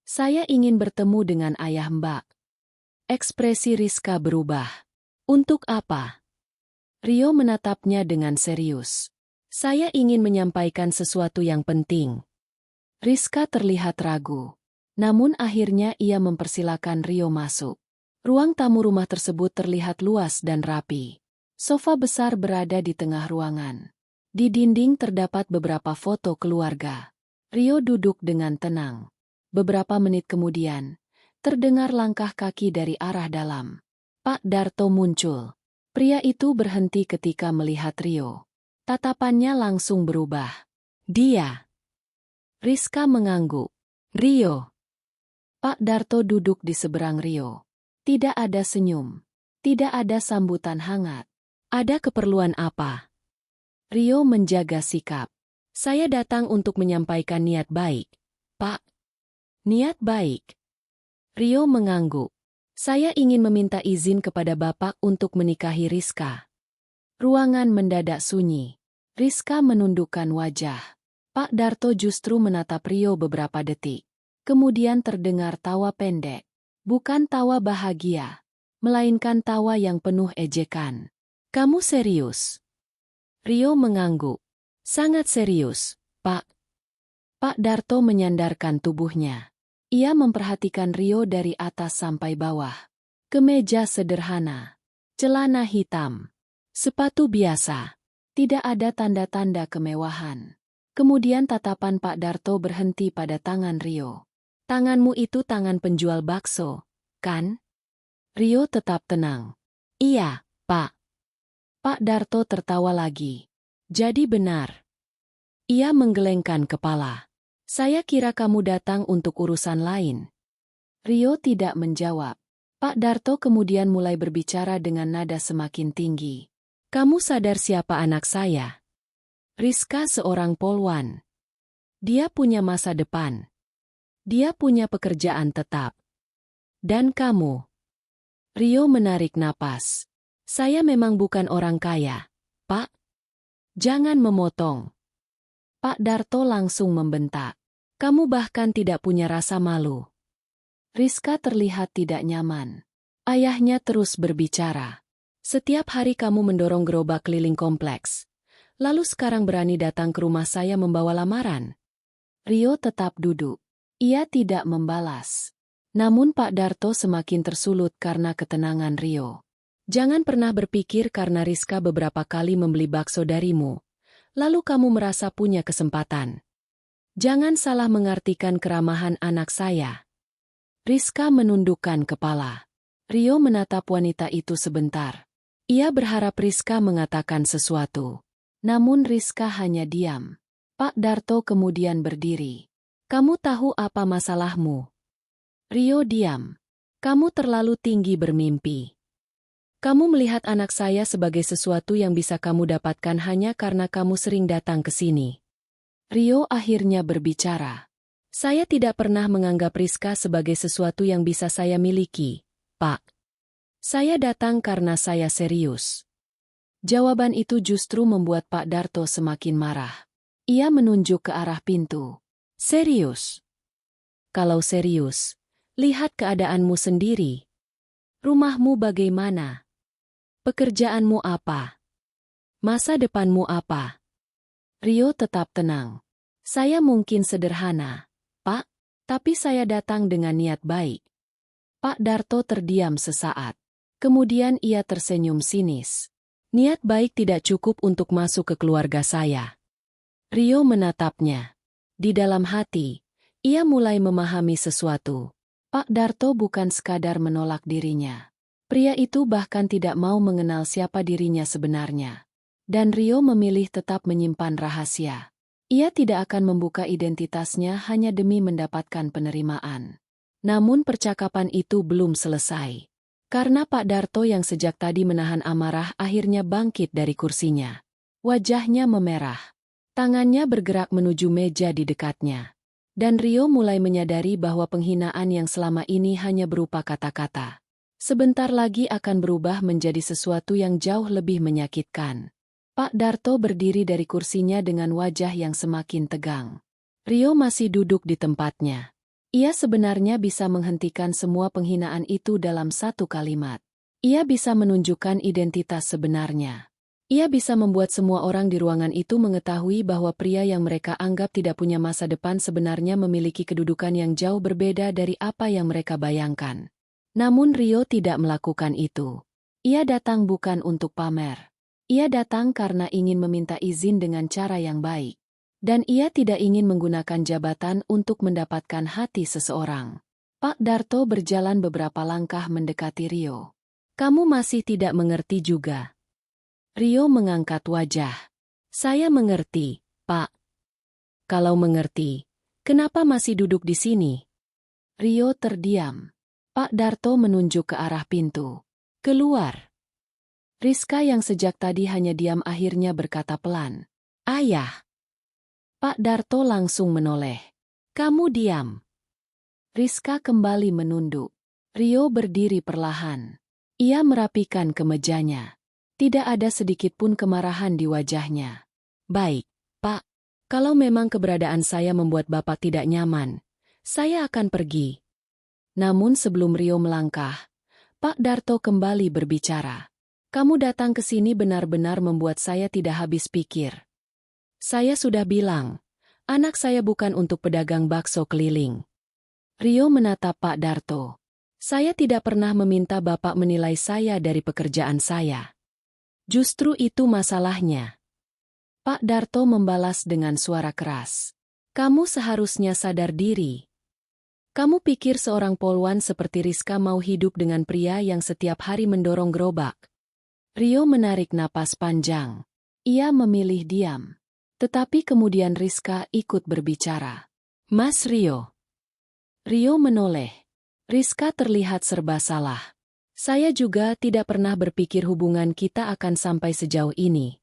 "Saya ingin bertemu dengan ayah Mbak." Ekspresi Rizka berubah. "Untuk apa?" Rio menatapnya dengan serius. "Saya ingin menyampaikan sesuatu yang penting." Rizka terlihat ragu. Namun akhirnya ia mempersilakan Rio masuk. Ruang tamu rumah tersebut terlihat luas dan rapi. Sofa besar berada di tengah ruangan. Di dinding terdapat beberapa foto keluarga. Rio duduk dengan tenang. Beberapa menit kemudian, terdengar langkah kaki dari arah dalam. Pak Darto muncul. Pria itu berhenti ketika melihat Rio. Tatapannya langsung berubah. "Dia." Rizka mengangguk. "Rio." Pak Darto duduk di seberang Rio. Tidak ada senyum. Tidak ada sambutan hangat. "Ada keperluan apa?" Rio menjaga sikap. "Saya datang untuk menyampaikan niat baik, Pak." "Niat baik?" Rio mengangguk. "Saya ingin meminta izin kepada Bapak untuk menikahi Rizka." Ruangan mendadak sunyi. Rizka menundukkan wajah. Pak Darto justru menatap Rio beberapa detik. Kemudian terdengar tawa pendek. Bukan tawa bahagia, melainkan tawa yang penuh ejekan. "Kamu serius?" Rio mengangguk. "Sangat serius, Pak." Pak Darto menyandarkan tubuhnya. Ia memperhatikan Rio dari atas sampai bawah. Kemeja sederhana, celana hitam, sepatu biasa. Tidak ada tanda-tanda kemewahan. Kemudian tatapan Pak Darto berhenti pada tangan Rio. "Tanganmu itu tangan penjual bakso, kan?" Rio tetap tenang. "Iya, Pak." Pak Darto tertawa lagi. "Jadi benar." Ia menggelengkan kepala. "Saya kira kamu datang untuk urusan lain." Rio tidak menjawab. Pak Darto kemudian mulai berbicara dengan nada semakin tinggi. "Kamu sadar siapa anak saya? Rizka seorang polwan. Dia punya masa depan. Dia punya pekerjaan tetap. Dan kamu?" Rio menarik napas. "Saya memang bukan orang kaya, Pak." "Jangan memotong." Pak Darto langsung membentak. "Kamu bahkan tidak punya rasa malu." Rizka terlihat tidak nyaman. Ayahnya terus berbicara. "Setiap hari kamu mendorong gerobak keliling kompleks. Lalu sekarang berani datang ke rumah saya membawa lamaran." Rio tetap duduk. Ia tidak membalas. Namun Pak Darto semakin tersulut karena ketenangan Rio. "Jangan pernah berpikir karena Rizka beberapa kali membeli bakso darimu, lalu kamu merasa punya kesempatan. Jangan salah mengartikan keramahan anak saya." Rizka menundukkan kepala. Rio menatap wanita itu sebentar. Ia berharap Rizka mengatakan sesuatu. Namun Rizka hanya diam. Pak Darto kemudian berdiri. "Kamu tahu apa masalahmu?" Rio diam. "Kamu terlalu tinggi bermimpi. Kamu melihat anak saya sebagai sesuatu yang bisa kamu dapatkan hanya karena kamu sering datang ke sini." Rio akhirnya berbicara. "Saya tidak pernah menganggap Rizka sebagai sesuatu yang bisa saya miliki, Pak. Saya datang karena saya serius." Jawaban itu justru membuat Pak Darto semakin marah. Ia menunjuk ke arah pintu. "Serius? Kalau serius, lihat keadaanmu sendiri. Rumahmu bagaimana? Pekerjaanmu apa? Masa depanmu apa?" Rio tetap tenang. "Saya mungkin sederhana, Pak, tapi saya datang dengan niat baik." Pak Darto terdiam sesaat. Kemudian ia tersenyum sinis. "Niat baik tidak cukup untuk masuk ke keluarga saya." Rio menatapnya. Di dalam hati, ia mulai memahami sesuatu. Pak Darto bukan sekadar menolak dirinya. Pria itu bahkan tidak mau mengenal siapa dirinya sebenarnya. Dan Rio memilih tetap menyimpan rahasia. Ia tidak akan membuka identitasnya hanya demi mendapatkan penerimaan. Namun percakapan itu belum selesai. Karena Pak Darto yang sejak tadi menahan amarah akhirnya bangkit dari kursinya. Wajahnya memerah. Tangannya bergerak menuju meja di dekatnya. Dan Rio mulai menyadari bahwa penghinaan yang selama ini hanya berupa kata-kata. Sebentar lagi akan berubah menjadi sesuatu yang jauh lebih menyakitkan. Pak Darto berdiri dari kursinya dengan wajah yang semakin tegang. Rio masih duduk di tempatnya. Ia sebenarnya bisa menghentikan semua penghinaan itu dalam satu kalimat. Ia bisa menunjukkan identitas sebenarnya. Ia bisa membuat semua orang di ruangan itu mengetahui bahwa pria yang mereka anggap tidak punya masa depan sebenarnya memiliki kedudukan yang jauh berbeda dari apa yang mereka bayangkan. Namun Rio tidak melakukan itu. Ia datang bukan untuk pamer. Ia datang karena ingin meminta izin dengan cara yang baik. Dan ia tidak ingin menggunakan jabatan untuk mendapatkan hati seseorang. Pak Darto berjalan beberapa langkah mendekati Rio. Kamu masih tidak mengerti juga. Rio mengangkat wajah. Saya mengerti, Pak. Kalau mengerti, kenapa masih duduk di sini? Rio terdiam. Pak Darto menunjuk ke arah pintu. Keluar. Rizka yang sejak tadi hanya diam akhirnya berkata pelan. Ayah. Pak Darto langsung menoleh. Kamu diam. Rizka kembali menunduk. Rio berdiri perlahan. Ia merapikan kemejanya. Tidak ada sedikit pun kemarahan di wajahnya. Baik, Pak. Kalau memang keberadaan saya membuat Bapak tidak nyaman, saya akan pergi. Namun sebelum Rio melangkah, Pak Darto kembali berbicara. Kamu datang ke sini benar-benar membuat saya tidak habis pikir. Saya sudah bilang, anak saya bukan untuk pedagang bakso keliling. Rio menatap Pak Darto. Saya tidak pernah meminta Bapak menilai saya dari pekerjaan saya. Justru itu masalahnya. Pak Darto membalas dengan suara keras. Kamu seharusnya sadar diri. Kamu pikir seorang polwan seperti Rizka mau hidup dengan pria yang setiap hari mendorong gerobak? Rio menarik napas panjang. Ia memilih diam. Tetapi kemudian Rizka ikut berbicara. Mas Rio. Rio menoleh. Rizka terlihat serba salah. Saya juga tidak pernah berpikir hubungan kita akan sampai sejauh ini.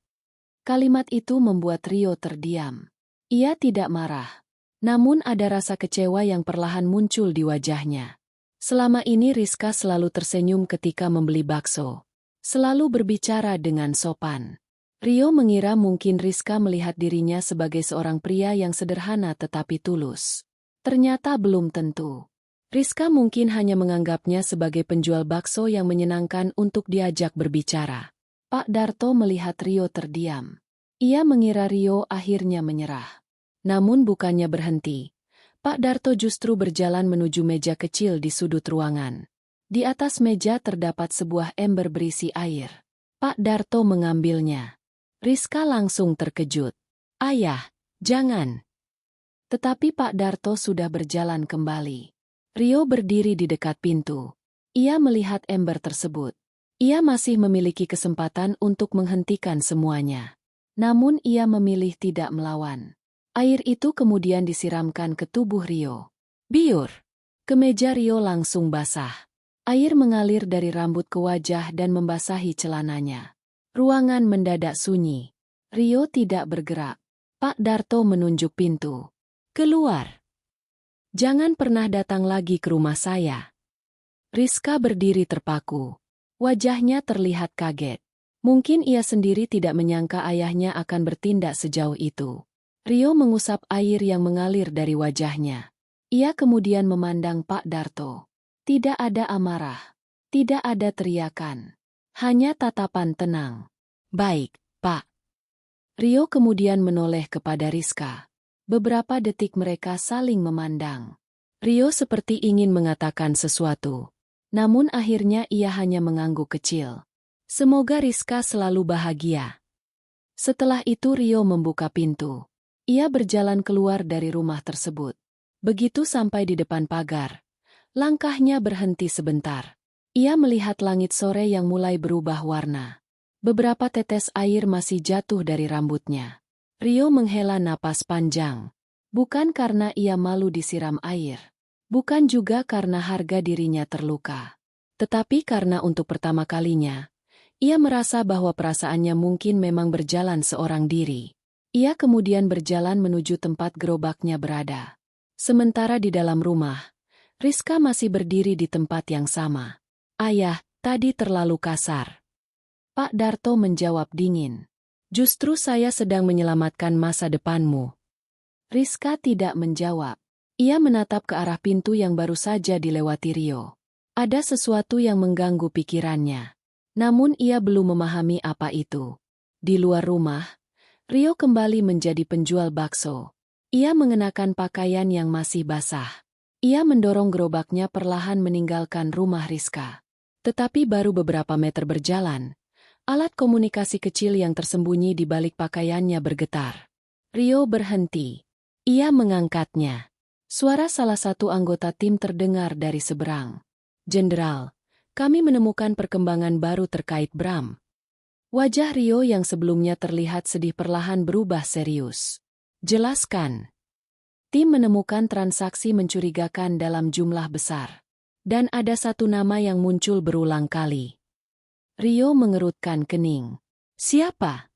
Kalimat itu membuat Rio terdiam. Ia tidak marah. Namun ada rasa kecewa yang perlahan muncul di wajahnya. Selama ini Rizka selalu tersenyum ketika membeli bakso. Selalu berbicara dengan sopan. Rio mengira mungkin Rizka melihat dirinya sebagai seorang pria yang sederhana tetapi tulus. Ternyata belum tentu. Rizka mungkin hanya menganggapnya sebagai penjual bakso yang menyenangkan untuk diajak berbicara. Pak Darto melihat Rio terdiam. Ia mengira Rio akhirnya menyerah. Namun bukannya berhenti. Pak Darto justru berjalan menuju meja kecil di sudut ruangan. Di atas meja terdapat sebuah ember berisi air. Pak Darto mengambilnya. Rizka langsung terkejut. Ayah, jangan. Tetapi Pak Darto sudah berjalan kembali. Rio berdiri di dekat pintu. Ia melihat ember tersebut. Ia masih memiliki kesempatan untuk menghentikan semuanya. Namun ia memilih tidak melawan. Air itu kemudian disiramkan ke tubuh Rio. Biur. Kemeja Rio langsung basah. Air mengalir dari rambut ke wajah dan membasahi celananya. Ruangan mendadak sunyi. Rio tidak bergerak. Pak Darto menunjuk pintu. Keluar. Jangan pernah datang lagi ke rumah saya. Rizka berdiri terpaku. Wajahnya terlihat kaget. Mungkin ia sendiri tidak menyangka ayahnya akan bertindak sejauh itu. Rio mengusap air yang mengalir dari wajahnya. Ia kemudian memandang Pak Darto. Tidak ada amarah. Tidak ada teriakan. Hanya tatapan tenang. Baik, Pak. Rio kemudian menoleh kepada Rizka. Beberapa detik mereka saling memandang. Rio seperti ingin mengatakan sesuatu. Namun akhirnya ia hanya mengangguk kecil. Semoga Rizka selalu bahagia. Setelah itu Rio membuka pintu. Ia berjalan keluar dari rumah tersebut. Begitu sampai di depan pagar, langkahnya berhenti sebentar. Ia melihat langit sore yang mulai berubah warna. Beberapa tetes air masih jatuh dari rambutnya. Rio menghela napas panjang. Bukan karena ia malu disiram air. Bukan juga karena harga dirinya terluka. Tetapi karena untuk pertama kalinya, ia merasa bahwa perasaannya mungkin memang berjalan seorang diri. Ia kemudian berjalan menuju tempat gerobaknya berada. Sementara di dalam rumah, Rizka masih berdiri di tempat yang sama. Ayah, tadi terlalu kasar. Pak Darto menjawab dingin. Justru saya sedang menyelamatkan masa depanmu. Rizka tidak menjawab. Ia menatap ke arah pintu yang baru saja dilewati Rio. Ada sesuatu yang mengganggu pikirannya. Namun ia belum memahami apa itu. Di luar rumah, Rio kembali menjadi penjual bakso. Ia mengenakan pakaian yang masih basah. Ia mendorong gerobaknya perlahan meninggalkan rumah Rizka. Tetapi baru beberapa meter berjalan, alat komunikasi kecil yang tersembunyi di balik pakaiannya bergetar. Rio berhenti. Ia mengangkatnya. Suara salah satu anggota tim terdengar dari seberang. Jenderal, kami menemukan perkembangan baru terkait Bram. Wajah Rio yang sebelumnya terlihat sedih perlahan berubah serius. Jelaskan. Tim menemukan transaksi mencurigakan dalam jumlah besar. Dan ada satu nama yang muncul berulang kali. Rio mengerutkan kening. Siapa?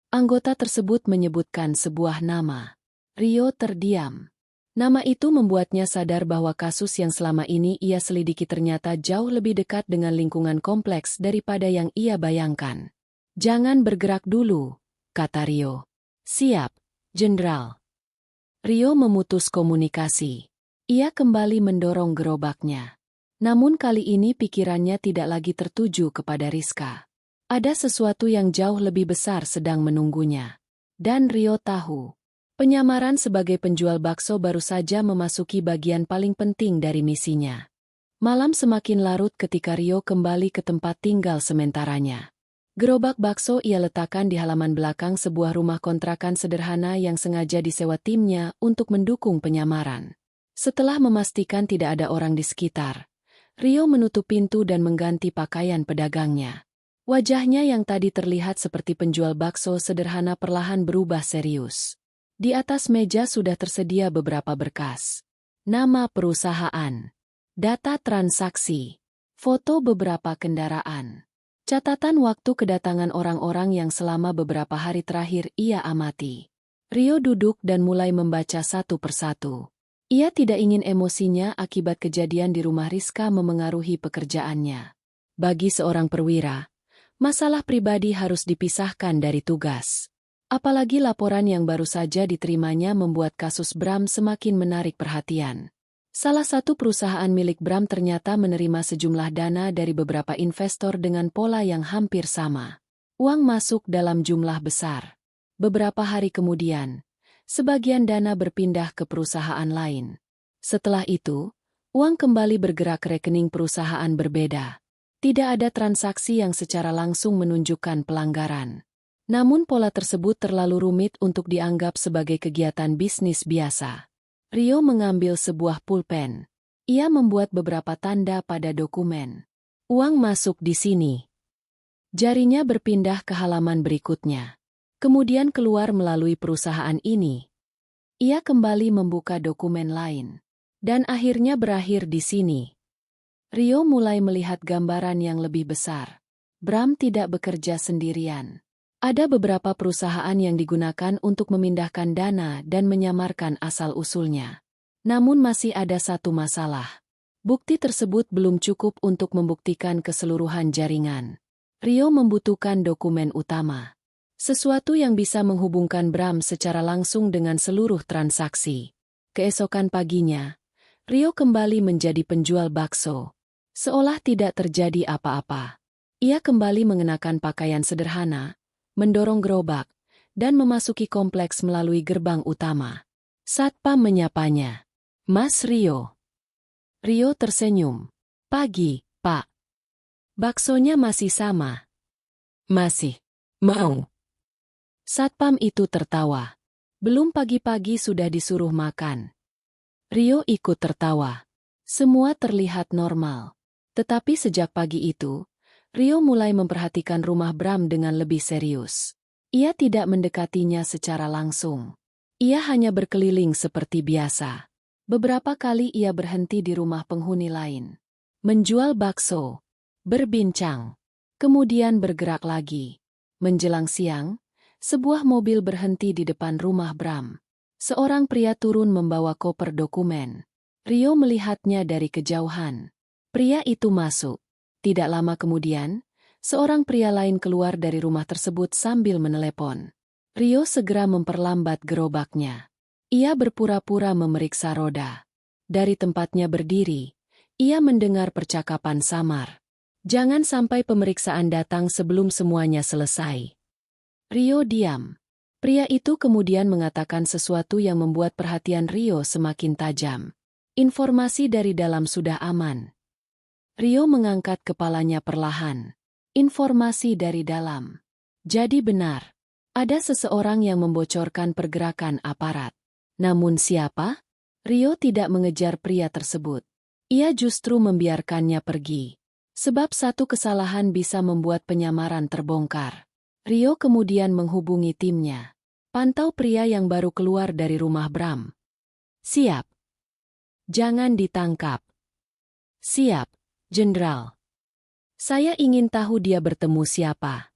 Anggota tersebut menyebutkan sebuah nama. Rio terdiam. Nama itu membuatnya sadar bahwa kasus yang selama ini ia selidiki ternyata jauh lebih dekat dengan lingkungan kompleks daripada yang ia bayangkan. Jangan bergerak dulu, kata Rio. Siap, Jenderal. Rio memutus komunikasi. Ia kembali mendorong gerobaknya. Namun kali ini pikirannya tidak lagi tertuju kepada Rizka. Ada sesuatu yang jauh lebih besar sedang menunggunya. Dan Rio tahu. Penyamaran sebagai penjual bakso baru saja memasuki bagian paling penting dari misinya. Malam semakin larut ketika Rio kembali ke tempat tinggal sementaranya. Gerobak bakso ia letakkan di halaman belakang sebuah rumah kontrakan sederhana yang sengaja disewa timnya untuk mendukung penyamaran. Setelah memastikan tidak ada orang di sekitar, Rio menutup pintu dan mengganti pakaian pedagangnya. Wajahnya yang tadi terlihat seperti penjual bakso sederhana perlahan berubah serius. Di atas meja sudah tersedia beberapa berkas. Nama perusahaan, data transaksi, foto beberapa kendaraan, catatan waktu kedatangan orang-orang yang selama beberapa hari terakhir ia amati. Rio duduk dan mulai membaca satu persatu. Ia tidak ingin emosinya akibat kejadian di rumah Rizka memengaruhi pekerjaannya. Bagi seorang perwira, masalah pribadi harus dipisahkan dari tugas. Apalagi laporan yang baru saja diterimanya membuat kasus Bram semakin menarik perhatian. Salah satu perusahaan milik Bram ternyata menerima sejumlah dana dari beberapa investor dengan pola yang hampir sama. Uang masuk dalam jumlah besar. Beberapa hari kemudian, sebagian dana berpindah ke perusahaan lain. Setelah itu, uang kembali bergerak ke rekening perusahaan berbeda. Tidak ada transaksi yang secara langsung menunjukkan pelanggaran. Namun pola tersebut terlalu rumit untuk dianggap sebagai kegiatan bisnis biasa. Rio mengambil sebuah pulpen. Ia membuat beberapa tanda pada dokumen. Uang masuk di sini. Jarinya berpindah ke halaman berikutnya. Kemudian keluar melalui perusahaan ini. Ia kembali membuka dokumen lain. Dan akhirnya berakhir di sini. Rio mulai melihat gambaran yang lebih besar. Bram tidak bekerja sendirian. Ada beberapa perusahaan yang digunakan untuk memindahkan dana dan menyamarkan asal-usulnya. Namun masih ada satu masalah. Bukti tersebut belum cukup untuk membuktikan keseluruhan jaringan. Rio membutuhkan dokumen utama. Sesuatu yang bisa menghubungkan Bram secara langsung dengan seluruh transaksi. Keesokan paginya, Rio kembali menjadi penjual bakso. Seolah tidak terjadi apa-apa. Ia kembali mengenakan pakaian sederhana, mendorong gerobak, dan memasuki kompleks melalui gerbang utama. Satpam menyapanya. Mas Rio. Rio tersenyum. Pagi, Pak. Baksonya masih sama. Masih. Mau. Satpam itu tertawa. Belum pagi-pagi sudah disuruh makan. Rio ikut tertawa. Semua terlihat normal. Tetapi sejak pagi itu, Rio mulai memperhatikan rumah Bram dengan lebih serius. Ia tidak mendekatinya secara langsung. Ia hanya berkeliling seperti biasa. Beberapa kali ia berhenti di rumah penghuni lain. Menjual bakso. Berbincang. Kemudian bergerak lagi. Menjelang siang, sebuah mobil berhenti di depan rumah Bram. Seorang pria turun membawa koper dokumen. Rio melihatnya dari kejauhan. Pria itu masuk. Tidak lama kemudian, seorang pria lain keluar dari rumah tersebut sambil menelepon. Rio segera memperlambat gerobaknya. Ia berpura-pura memeriksa roda. Dari tempatnya berdiri, ia mendengar percakapan samar. Jangan sampai pemeriksaan datang sebelum semuanya selesai. Rio diam. Pria itu kemudian mengatakan sesuatu yang membuat perhatian Rio semakin tajam. Informasi dari dalam sudah aman. Rio mengangkat kepalanya perlahan. Informasi dari dalam. Jadi benar, ada seseorang yang membocorkan pergerakan aparat. Namun siapa? Rio tidak mengejar pria tersebut. Ia justru membiarkannya pergi. Sebab satu kesalahan bisa membuat penyamaran terbongkar. Rio kemudian menghubungi timnya. Pantau pria yang baru keluar dari rumah Bram. Siap. Jangan ditangkap. Siap, Jenderal. Saya ingin tahu dia bertemu siapa.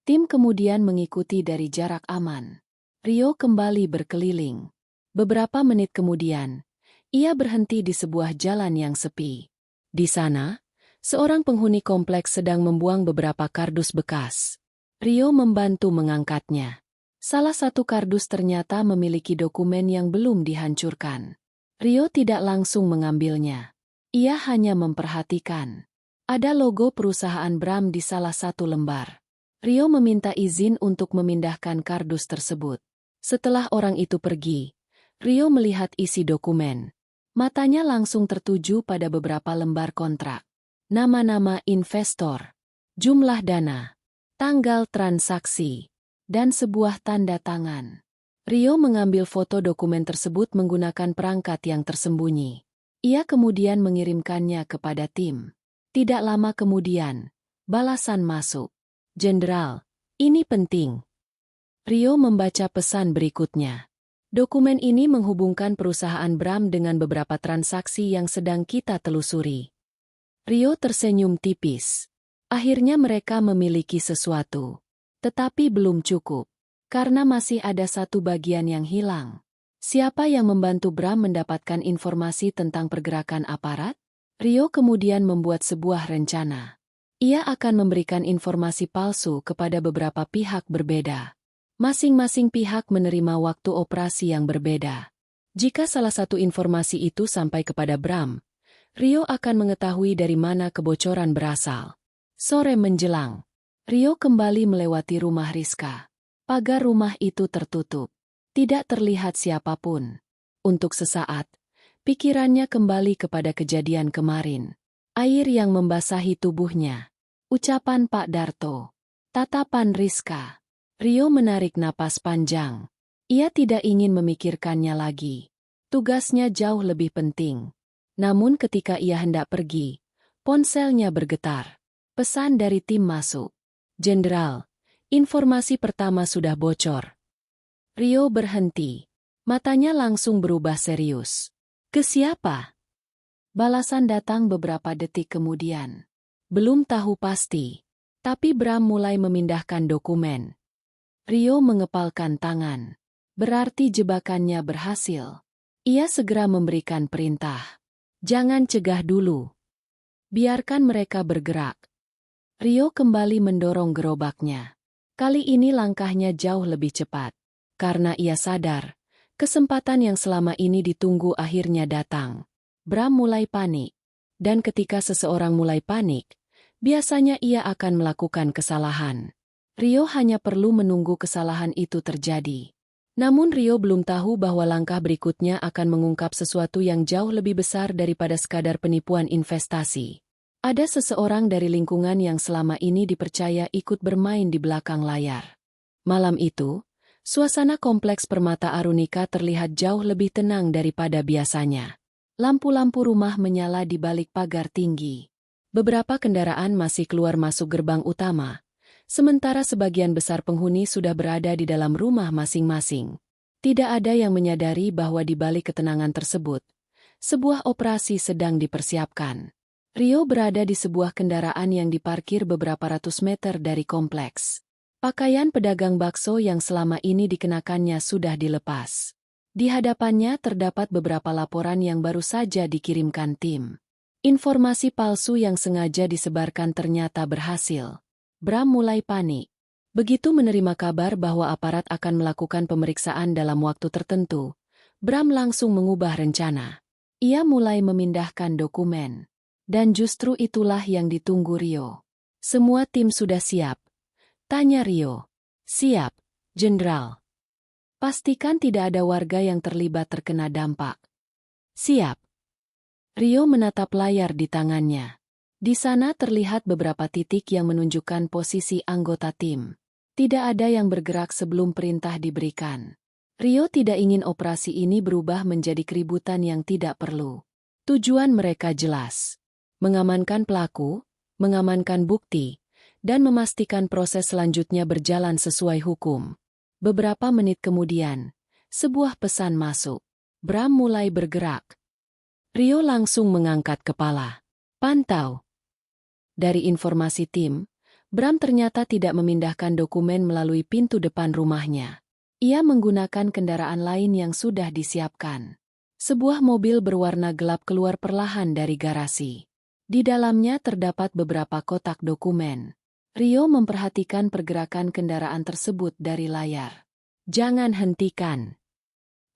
Tim kemudian mengikuti dari jarak aman. Rio kembali berkeliling. Beberapa menit kemudian, ia berhenti di sebuah jalan yang sepi. Di sana, seorang penghuni kompleks sedang membuang beberapa kardus bekas. Rio membantu mengangkatnya. Salah satu kardus ternyata memiliki dokumen yang belum dihancurkan. Rio tidak langsung mengambilnya. Ia hanya memperhatikan. Ada logo perusahaan Bram di salah satu lembar. Rio meminta izin untuk memindahkan kardus tersebut. Setelah orang itu pergi, Rio melihat isi dokumen. Matanya langsung tertuju pada beberapa lembar kontrak. Nama-nama investor, jumlah dana, tanggal transaksi, dan sebuah tanda tangan. Rio mengambil foto dokumen tersebut menggunakan perangkat yang tersembunyi. Ia kemudian mengirimkannya kepada tim. Tidak lama kemudian, balasan masuk. Jenderal, ini penting. Rio membaca pesan berikutnya. Dokumen ini menghubungkan perusahaan Bram dengan beberapa transaksi yang sedang kita telusuri. Rio tersenyum tipis. Akhirnya mereka memiliki sesuatu. Tetapi belum cukup. Karena masih ada satu bagian yang hilang. Siapa yang membantu Bram mendapatkan informasi tentang pergerakan aparat? Rio kemudian membuat sebuah rencana. Ia akan memberikan informasi palsu kepada beberapa pihak berbeda. Masing-masing pihak menerima waktu operasi yang berbeda. Jika salah satu informasi itu sampai kepada Bram, Rio akan mengetahui dari mana kebocoran berasal. Sore menjelang, Rio kembali melewati rumah Rizka. Pagar rumah itu tertutup. Tidak terlihat siapapun. Untuk sesaat, pikirannya kembali kepada kejadian kemarin. Air yang membasahi tubuhnya. Ucapan Pak Darto. Tatapan Rizka. Rio menarik napas panjang. Ia tidak ingin memikirkannya lagi. Tugasnya jauh lebih penting. Namun ketika ia hendak pergi, ponselnya bergetar. Pesan dari tim masuk. Jenderal, informasi pertama sudah bocor. Rio berhenti. Matanya langsung berubah serius. Ke siapa? Balasan datang beberapa detik kemudian. Belum tahu pasti. Tapi Bram mulai memindahkan dokumen. Rio mengepalkan tangan. Berarti jebakannya berhasil. Ia segera memberikan perintah. Jangan cegah dulu. Biarkan mereka bergerak. Rio kembali mendorong gerobaknya. Kali ini langkahnya jauh lebih cepat. Karena ia sadar, kesempatan yang selama ini ditunggu akhirnya datang. Bram mulai panik. Dan ketika seseorang mulai panik, biasanya ia akan melakukan kesalahan. Rio hanya perlu menunggu kesalahan itu terjadi. Namun Rio belum tahu bahwa langkah berikutnya akan mengungkap sesuatu yang jauh lebih besar daripada sekadar penipuan investasi. Ada seseorang dari lingkungan yang selama ini dipercaya ikut bermain di belakang layar. Malam itu, suasana kompleks Permata Arunika terlihat jauh lebih tenang daripada biasanya. Lampu-lampu rumah menyala di balik pagar tinggi. Beberapa kendaraan masih keluar masuk gerbang utama. Sementara sebagian besar penghuni sudah berada di dalam rumah masing-masing. Tidak ada yang menyadari bahwa di balik ketenangan tersebut, Sebuah operasi sedang dipersiapkan. Rio berada di sebuah kendaraan yang diparkir beberapa ratus meter dari kompleks. Pakaian pedagang bakso yang selama ini dikenakannya sudah dilepas. Di hadapannya terdapat beberapa laporan yang baru saja dikirimkan tim. Informasi palsu yang sengaja disebarkan ternyata berhasil. Bram mulai panik. Begitu menerima kabar bahwa aparat akan melakukan pemeriksaan dalam waktu tertentu, Bram langsung mengubah rencana. Ia mulai memindahkan dokumen. Dan justru itulah yang ditunggu Rio. Semua tim sudah siap. Tanya Rio. Siap, Jenderal. Pastikan tidak ada warga yang terlibat terkena dampak. Siap. Rio menatap layar di tangannya. Di sana terlihat beberapa titik yang menunjukkan posisi anggota tim. Tidak ada yang bergerak sebelum perintah diberikan. Rio tidak ingin operasi ini berubah menjadi keributan yang tidak perlu. Tujuan mereka jelas. Mengamankan pelaku, mengamankan bukti, dan memastikan proses selanjutnya berjalan sesuai hukum. Beberapa menit kemudian, sebuah pesan masuk. Bram mulai bergerak. Rio langsung mengangkat kepala. Pantau. Dari informasi tim, Bram ternyata tidak memindahkan dokumen melalui pintu depan rumahnya. Ia menggunakan kendaraan lain yang sudah disiapkan. Sebuah mobil berwarna gelap keluar perlahan dari garasi. Di dalamnya terdapat beberapa kotak dokumen. Rio memperhatikan pergerakan kendaraan tersebut dari layar. Jangan hentikan.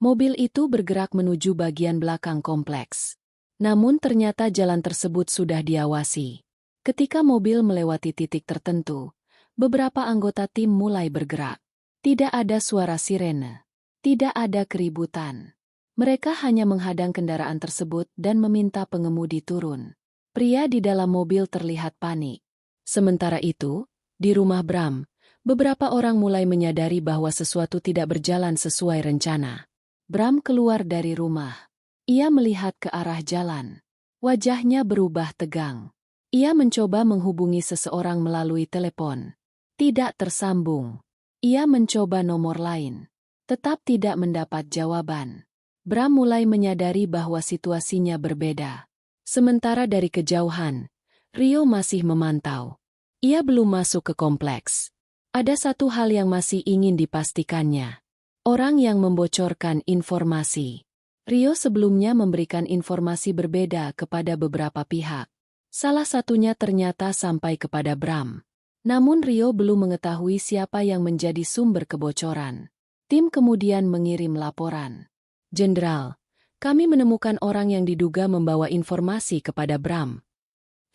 Mobil itu bergerak menuju bagian belakang kompleks. Namun ternyata jalan tersebut sudah diawasi. Ketika mobil melewati titik tertentu, beberapa anggota tim mulai bergerak. Tidak ada suara sirene. Tidak ada keributan. Mereka hanya menghadang kendaraan tersebut dan meminta pengemudi turun. Pria di dalam mobil terlihat panik. Sementara itu, di rumah Bram, beberapa orang mulai menyadari bahwa sesuatu tidak berjalan sesuai rencana. Bram keluar dari rumah. Ia melihat ke arah jalan. Wajahnya berubah tegang. Ia mencoba menghubungi seseorang melalui telepon. Tidak tersambung. Ia mencoba nomor lain. Tetap tidak mendapat jawaban. Bram mulai menyadari bahwa situasinya berbeda. Sementara dari kejauhan, Rio masih memantau. Ia belum masuk ke kompleks. Ada satu hal yang masih ingin dipastikannya. Orang yang membocorkan informasi. Rio sebelumnya memberikan informasi berbeda kepada beberapa pihak. Salah satunya ternyata sampai kepada Bram. Namun Rio belum mengetahui siapa yang menjadi sumber kebocoran. Tim kemudian mengirim laporan. Jenderal, kami menemukan orang yang diduga membawa informasi kepada Bram.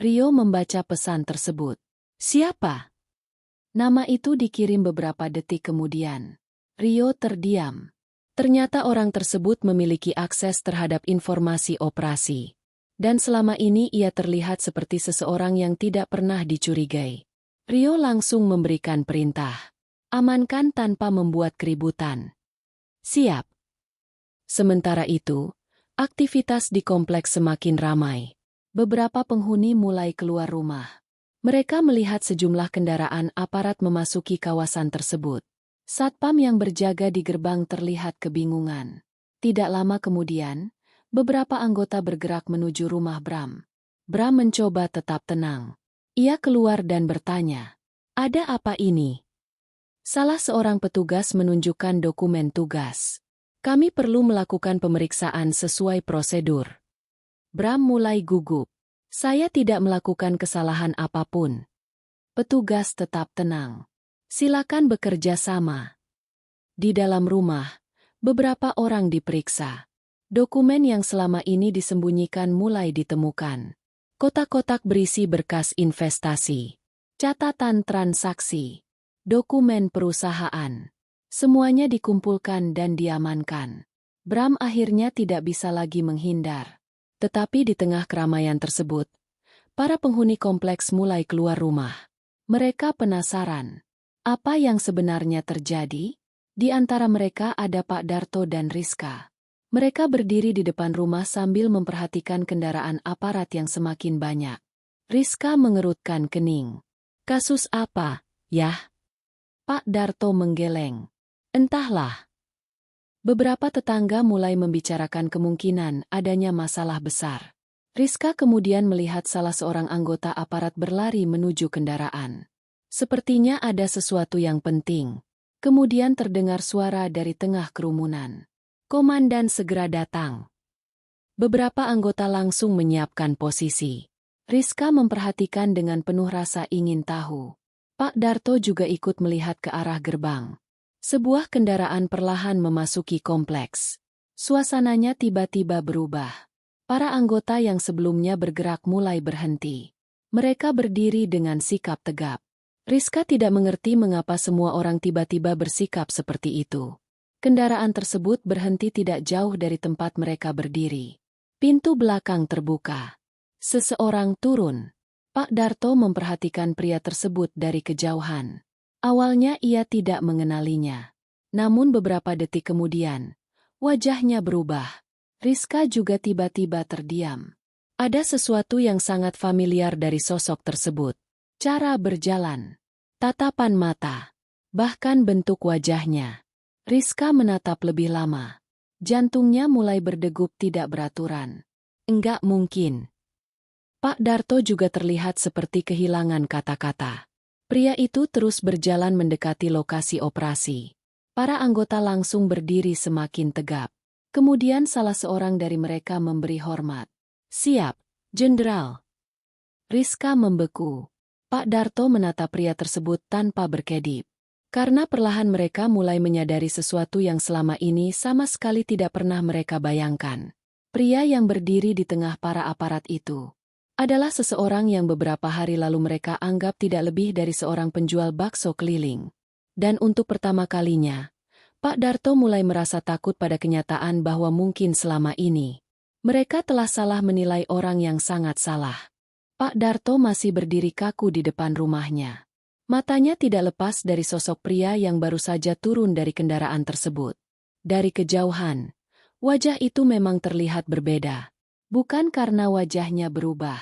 Rio membaca pesan tersebut. Siapa? Nama itu dikirim beberapa detik kemudian. Rio terdiam. Ternyata orang tersebut memiliki akses terhadap informasi operasi. Dan selama ini ia terlihat seperti seseorang yang tidak pernah dicurigai. Rio langsung memberikan perintah. Amankan tanpa membuat keributan. Siap. Sementara itu, aktivitas di kompleks semakin ramai. Beberapa penghuni mulai keluar rumah. Mereka melihat sejumlah kendaraan aparat memasuki kawasan tersebut. Satpam yang berjaga di gerbang terlihat kebingungan. Tidak lama kemudian, beberapa anggota bergerak menuju rumah Bram. Bram mencoba tetap tenang. Ia keluar dan bertanya, "Ada apa ini?" Salah seorang petugas menunjukkan dokumen tugas. "Kami perlu melakukan pemeriksaan sesuai prosedur." Bram mulai gugup. "Saya tidak melakukan kesalahan apapun." Petugas tetap tenang. "Silakan bekerja sama." Di dalam rumah, beberapa orang diperiksa. Dokumen yang selama ini disembunyikan mulai ditemukan. Kotak-kotak berisi berkas investasi, catatan transaksi, dokumen perusahaan. Semuanya dikumpulkan dan diamankan. Bram akhirnya tidak bisa lagi menghindar. Tetapi di tengah keramaian tersebut, para penghuni kompleks mulai keluar rumah. Mereka penasaran. Apa yang sebenarnya terjadi? Di antara mereka ada Pak Darto dan Rizka. Mereka berdiri di depan rumah sambil memperhatikan kendaraan aparat yang semakin banyak. Rizka mengerutkan kening. "Kasus apa, Yah?" Pak Darto menggeleng. "Entahlah." Beberapa tetangga mulai membicarakan kemungkinan adanya masalah besar. Rizka kemudian melihat salah seorang anggota aparat berlari menuju kendaraan. Sepertinya ada sesuatu yang penting. Kemudian terdengar suara dari tengah kerumunan. Komandan segera datang. Beberapa anggota langsung menyiapkan posisi. Rizka memperhatikan dengan penuh rasa ingin tahu. Pak Darto juga ikut melihat ke arah gerbang. Sebuah kendaraan perlahan memasuki kompleks. Suasananya tiba-tiba berubah. Para anggota yang sebelumnya bergerak mulai berhenti. Mereka berdiri dengan sikap tegap. Rizka tidak mengerti mengapa semua orang tiba-tiba bersikap seperti itu. Kendaraan tersebut berhenti tidak jauh dari tempat mereka berdiri. Pintu belakang terbuka. Seseorang turun. Pak Darto memperhatikan pria tersebut dari kejauhan. Awalnya ia tidak mengenalinya. Namun beberapa detik kemudian, wajahnya berubah. Rizka juga tiba-tiba terdiam. Ada sesuatu yang sangat familiar dari sosok tersebut. Cara berjalan, tatapan mata, bahkan bentuk wajahnya. Rizka menatap lebih lama. Jantungnya mulai berdegup tidak beraturan. Enggak mungkin. Pak Darto juga terlihat seperti kehilangan kata-kata. Pria itu terus berjalan mendekati lokasi operasi. Para anggota langsung berdiri semakin tegap. Kemudian salah seorang dari mereka memberi hormat. "Siap, Jenderal." Rizka membeku. Pak Darto menatap pria tersebut tanpa berkedip. Karena perlahan mereka mulai menyadari sesuatu yang selama ini sama sekali tidak pernah mereka bayangkan. Pria yang berdiri di tengah para aparat itu adalah seseorang yang beberapa hari lalu mereka anggap tidak lebih dari seorang penjual bakso keliling. Dan untuk pertama kalinya, Pak Darto mulai merasa takut pada kenyataan bahwa mungkin selama ini mereka telah salah menilai orang yang sangat salah. Pak Darto masih berdiri kaku di depan rumahnya. Matanya tidak lepas dari sosok pria yang baru saja turun dari kendaraan tersebut. Dari kejauhan, wajah itu memang terlihat berbeda. Bukan karena wajahnya berubah,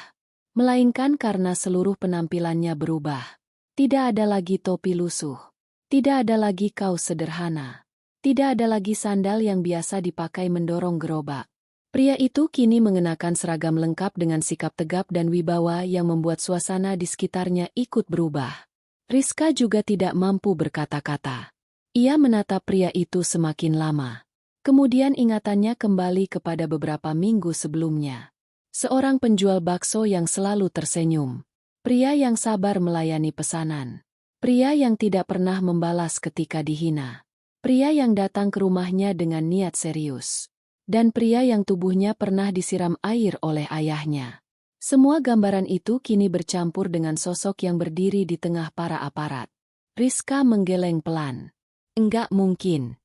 melainkan karena seluruh penampilannya berubah. Tidak ada lagi topi lusuh. Tidak ada lagi kaos sederhana. Tidak ada lagi sandal yang biasa dipakai mendorong gerobak. Pria itu kini mengenakan seragam lengkap dengan sikap tegap dan wibawa yang membuat suasana di sekitarnya ikut berubah. Rizka juga tidak mampu berkata-kata. Ia menatap pria itu semakin lama. Kemudian ingatannya kembali kepada beberapa minggu sebelumnya. Seorang penjual bakso yang selalu tersenyum. Pria yang sabar melayani pesanan. Pria yang tidak pernah membalas ketika dihina. Pria yang datang ke rumahnya dengan niat serius. Dan pria yang tubuhnya pernah disiram air oleh ayahnya. Semua gambaran itu kini bercampur dengan sosok yang berdiri di tengah para aparat. Rizka menggeleng pelan. Enggak mungkin.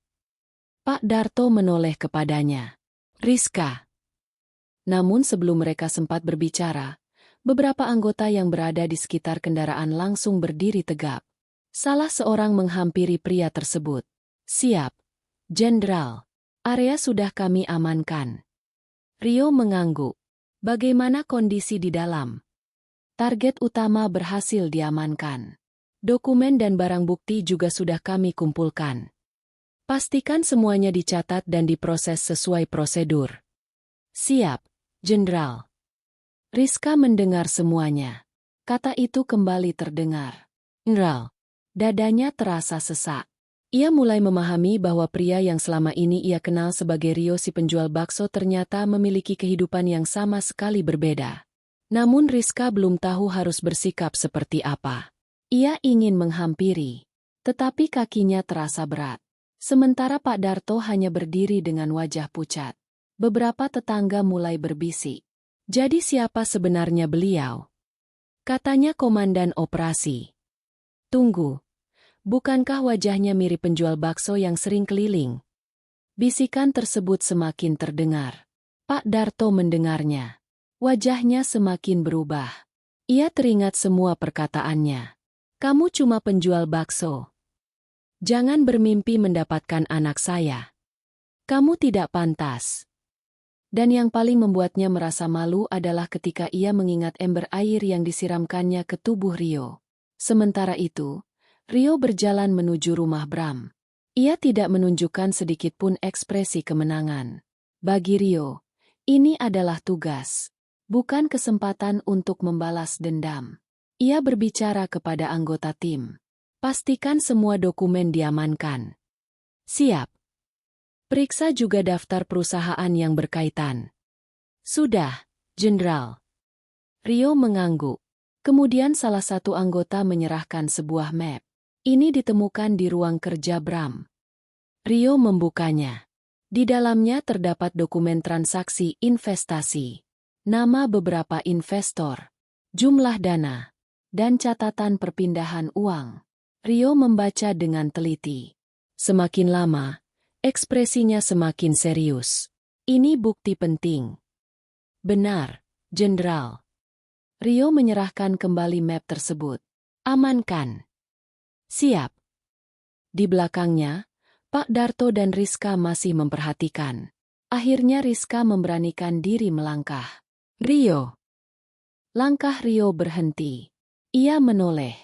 Pak Darto menoleh kepadanya. "Rizka." Namun sebelum mereka sempat berbicara, beberapa anggota yang berada di sekitar kendaraan langsung berdiri tegap. Salah seorang menghampiri pria tersebut. "Siap, Jenderal. Area sudah kami amankan." Rio mengangguk. "Bagaimana kondisi di dalam?" "Target utama berhasil diamankan. Dokumen dan barang bukti juga sudah kami kumpulkan. Pastikan semuanya dicatat dan diproses sesuai prosedur." "Siap, Jenderal." Rizka mendengar semuanya. Kata itu kembali terdengar. "Jenderal." Dadanya terasa sesak. Ia mulai memahami bahwa pria yang selama ini ia kenal sebagai Rio si penjual bakso ternyata memiliki kehidupan yang sama sekali berbeda. Namun Rizka belum tahu harus bersikap seperti apa. Ia ingin menghampiri, tetapi kakinya terasa berat. Sementara Pak Darto hanya berdiri dengan wajah pucat. Beberapa tetangga mulai berbisik. "Jadi siapa sebenarnya beliau?" Katanya komandan operasi. "Tunggu. Bukankah wajahnya mirip penjual bakso yang sering keliling?" Bisikan tersebut semakin terdengar. Pak Darto mendengarnya. Wajahnya semakin berubah. Ia teringat semua perkataannya. "Kamu cuma penjual bakso. Jangan bermimpi mendapatkan anak saya. Kamu tidak pantas." Dan yang paling membuatnya merasa malu adalah ketika ia mengingat ember air yang disiramkannya ke tubuh Rio. Sementara itu, Rio berjalan menuju rumah Bram. Ia tidak menunjukkan sedikitpun ekspresi kemenangan. Bagi Rio, ini adalah tugas, bukan kesempatan untuk membalas dendam. Ia berbicara kepada anggota tim. Pastikan semua dokumen diamankan. Siap. Periksa juga daftar perusahaan yang berkaitan. Sudah, Jenderal. Rio mengangguk. Kemudian salah satu anggota menyerahkan sebuah map. Ini ditemukan di ruang kerja Bram. Rio membukanya. Di dalamnya terdapat dokumen transaksi investasi, nama beberapa investor, jumlah dana, dan catatan perpindahan uang. Rio membaca dengan teliti. Semakin lama, ekspresinya semakin serius. Ini bukti penting. Benar, Jenderal. Rio menyerahkan kembali map tersebut. Amankan. Siap. Di belakangnya, Pak Darto dan Rizka masih memperhatikan. Akhirnya Rizka memberanikan diri melangkah. Rio. Langkah Rio berhenti. Ia menoleh.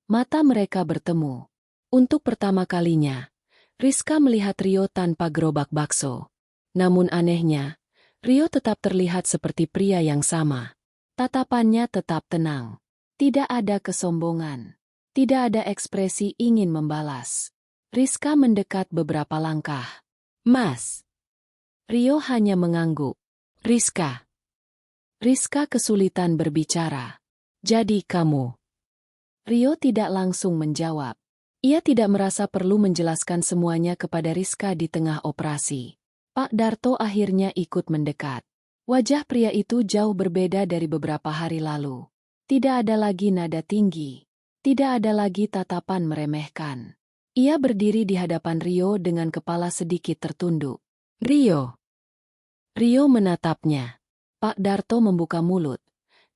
Mata mereka bertemu. Untuk pertama kalinya, Rizka melihat Rio tanpa gerobak bakso. Namun anehnya, Rio tetap terlihat seperti pria yang sama. Tatapannya tetap tenang. Tidak ada kesombongan. Tidak ada ekspresi ingin membalas. Rizka mendekat beberapa langkah. Mas. Rio hanya mengangguk. Rizka. Rizka kesulitan berbicara. Jadi kamu. Rio tidak langsung menjawab. Ia tidak merasa perlu menjelaskan semuanya kepada Rizka di tengah operasi. Pak Darto akhirnya ikut mendekat. Wajah pria itu jauh berbeda dari beberapa hari lalu. Tidak ada lagi nada tinggi. Tidak ada lagi tatapan meremehkan. Ia berdiri di hadapan Rio dengan kepala sedikit tertunduk. Rio. Rio menatapnya. Pak Darto membuka mulut.